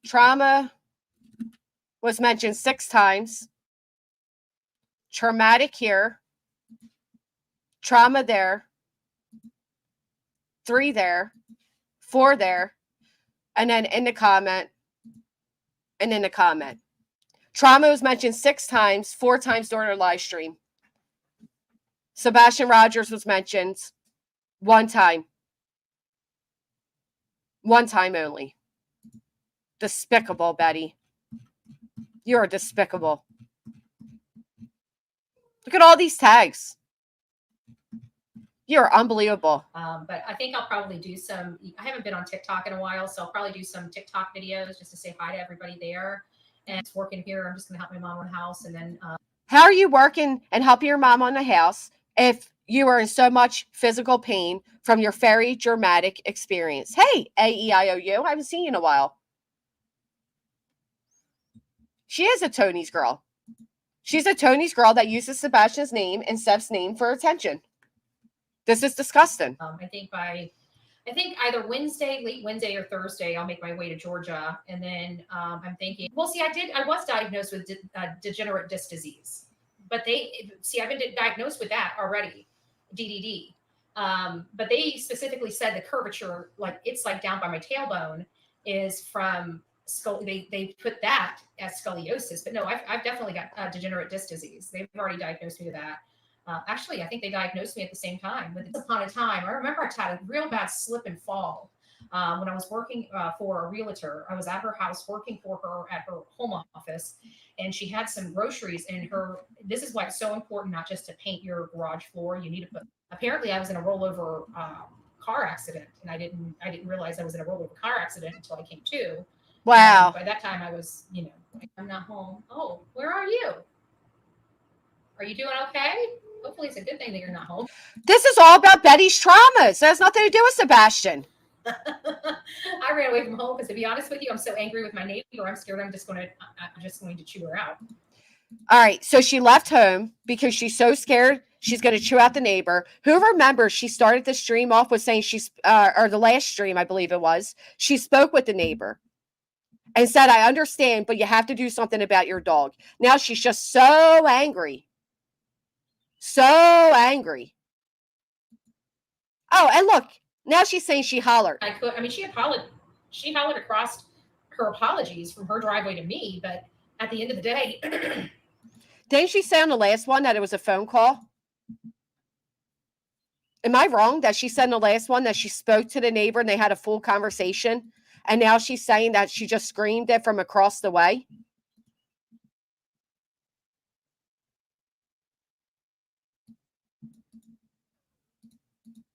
Trauma was mentioned 6 times. Traumatic here. Trauma there. 3 there. 4 there. And then in the comment. And in the comment. Trauma was mentioned 6 times, 4 times during our live stream. Sebastian Rogers was mentioned 1 time. 1 time only. Despicable, Betty. You're despicable. Look at all these tags. You're unbelievable. But I think I'll probably do some. I haven't been on TikTok in a while, so I'll probably do some TikTok videos just to say hi to everybody there. And it's working here. I'm just going to help my mom on the house, and then. How are you working and helping your mom on the house if you are in so much physical pain from your very dramatic experience? Hey, AEIOU, I haven't seen you in a while. She is a Tony's girl. She's a Tony's girl that uses Sebastian's name and Seb's name for attention. This is disgusting. I think either Wednesday, late Wednesday or Thursday, I'll make my way to Georgia. And then I'm thinking, well, see, I was diagnosed with degenerate disc disease, but I've been diagnosed with that already, DDD. But they specifically said the curvature, like it's like down by my tailbone, is from they put that as scoliosis. But no, I've definitely got degenerate disc disease. They've already diagnosed me with that. Actually, I think they diagnosed me at the same time. Once upon a time, I remember I had a real bad slip and fall when I was working for a realtor. I was at her house working for her at her home office, and she had some groceries in her. This is why it's so important not just to paint your garage floor. You need to put. Apparently, I was in a rollover car accident, and I didn't realize I was in a rollover car accident until I came to. Wow. And by that time, I was, I'm not home. Oh, where are you? Are you doing okay? Hopefully it's a good thing that you're not home. This is all about Betty's traumas. It has nothing to do with Sebastian. I ran away from home because, to be honest with you, I'm so angry with my neighbor. I'm scared I'm just going to chew her out. All right. So she left home because she's so scared she's going to chew out the neighbor. Who remembers she started the stream off with saying or the last stream, I believe it was, she spoke with the neighbor and said, I understand, but you have to do something about your dog. Now she's just so angry. So angry. Oh, and look, now she's saying she hollered. I mean, she hollered across her apologies from her driveway to me, but at the end of the day, didn't she say on the last one that it was a phone call? Am I wrong that she said in the last one that she spoke to the neighbor and they had a full conversation? And now she's saying that she just screamed it from across the way?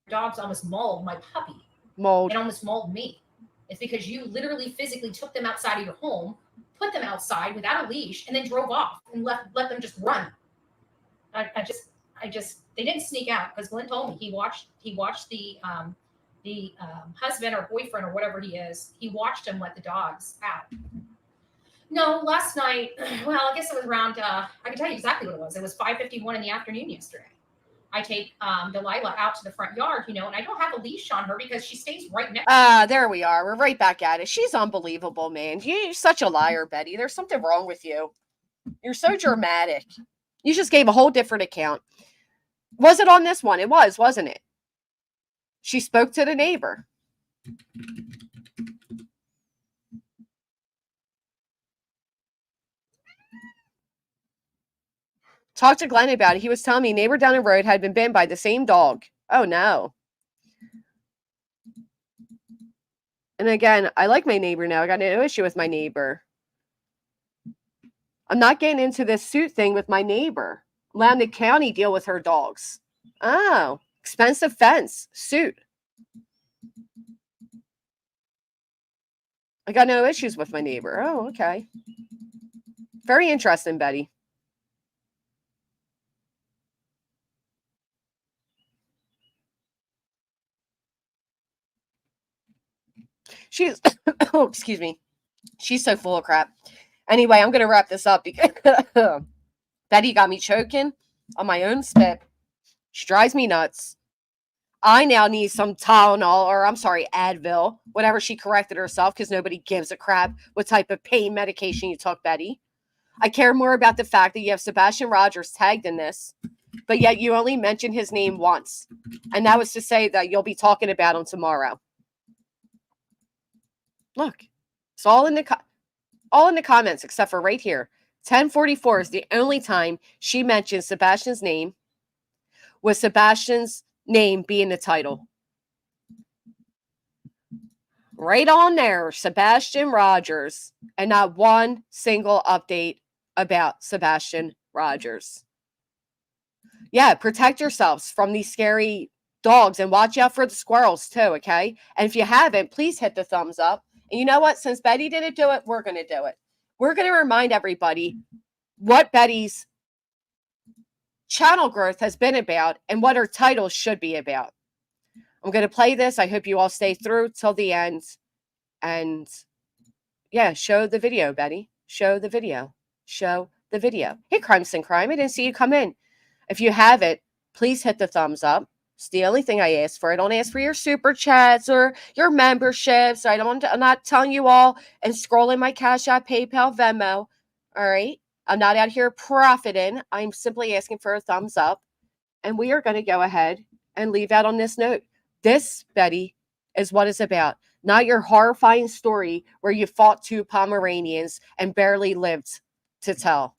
dogs almost mauled my puppy. Mold. It almost mauled me. It's because you literally physically took them outside of your home, put them outside without a leash, and then drove off and let them just run. I just they didn't sneak out because Glenn told me he watched the husband or boyfriend or whatever he is. He watched him let the dogs out. No, last night. Well, I guess it was around. I can tell you exactly what it was. It was 5:51 in the afternoon yesterday. I take Delilah out to the front yard, and I don't have a leash on her because she stays right next. There we are. We're right back at it. She's unbelievable, man. You're such a liar, Betty. There's something wrong with you. You're so dramatic. You just gave a whole different account. Was it on this one? It was, wasn't it? She spoke to the neighbor. Talked to Glenn about it. He was telling me a neighbor down the road had been bitten by the same dog. Oh, no. And again, I like my neighbor now. I got no issue with my neighbor. I'm not getting into this suit thing with my neighbor. Letting the county deal with her dogs. Oh, expensive fence. Suit. I got no issues with my neighbor. Oh, okay. Very interesting, Betty. She's, oh, excuse me. She's so full of crap. Anyway, I'm going to wrap this up because Betty got me choking on my own spit. She drives me nuts. I now need some Tylenol, or I'm sorry, Advil, whatever she corrected herself, because nobody gives a crap what type of pain medication you took, Betty. I care more about the fact that you have Sebastian Rogers tagged in this, but yet you only mentioned his name once. And that was to say that you'll be talking about him tomorrow. Look, it's all in the comments except for right here. 10:44 is the only time she mentioned Sebastian's name, with Sebastian's name being the title. Right on there, Sebastian Rogers, and not one single update about Sebastian Rogers. Yeah, protect yourselves from these scary dogs and watch out for the squirrels too, okay? And if you haven't, please hit the thumbs up. And you know what? Since Betty didn't do it, we're going to do it. We're going to remind everybody what Betty's channel growth has been about and what her title should be about. I'm going to play this. I hope you all stay through till the end. And yeah, show the video, Betty. Show the video. Show the video. Hey, Crimson Crime, I didn't see you come in. If you have it, please hit the thumbs up. It's the only thing I ask for. I don't ask for your super chats or your memberships. I'm not telling you all and scrolling my Cash App, PayPal, Venmo. All right. I'm not out here profiting. I'm simply asking for a thumbs up. And we are going to go ahead and leave out on this note. This, Betty, is what it's about. Not your horrifying story where you fought 2 Pomeranians and barely lived to tell.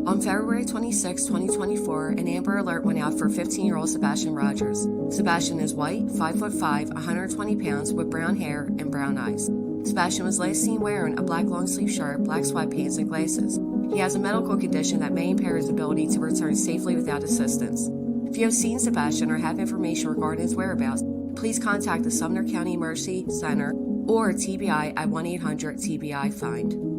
On February 26, 2024, an Amber Alert went out for 15-year-old Sebastian Rogers. Sebastian is white, 5'5", 120 pounds, with brown hair and brown eyes. Sebastian was last seen wearing a black long-sleeve shirt, black sweatpants, and glasses. He has a medical condition that may impair his ability to return safely without assistance. If you have seen Sebastian or have information regarding his whereabouts, please contact the Sumner County Emergency Center or TBI at 1-800-TBI-FIND.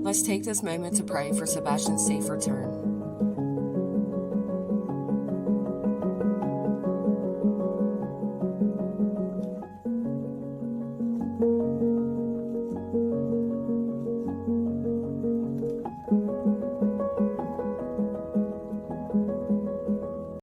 Let's take this moment to pray for Sebastian's safe return.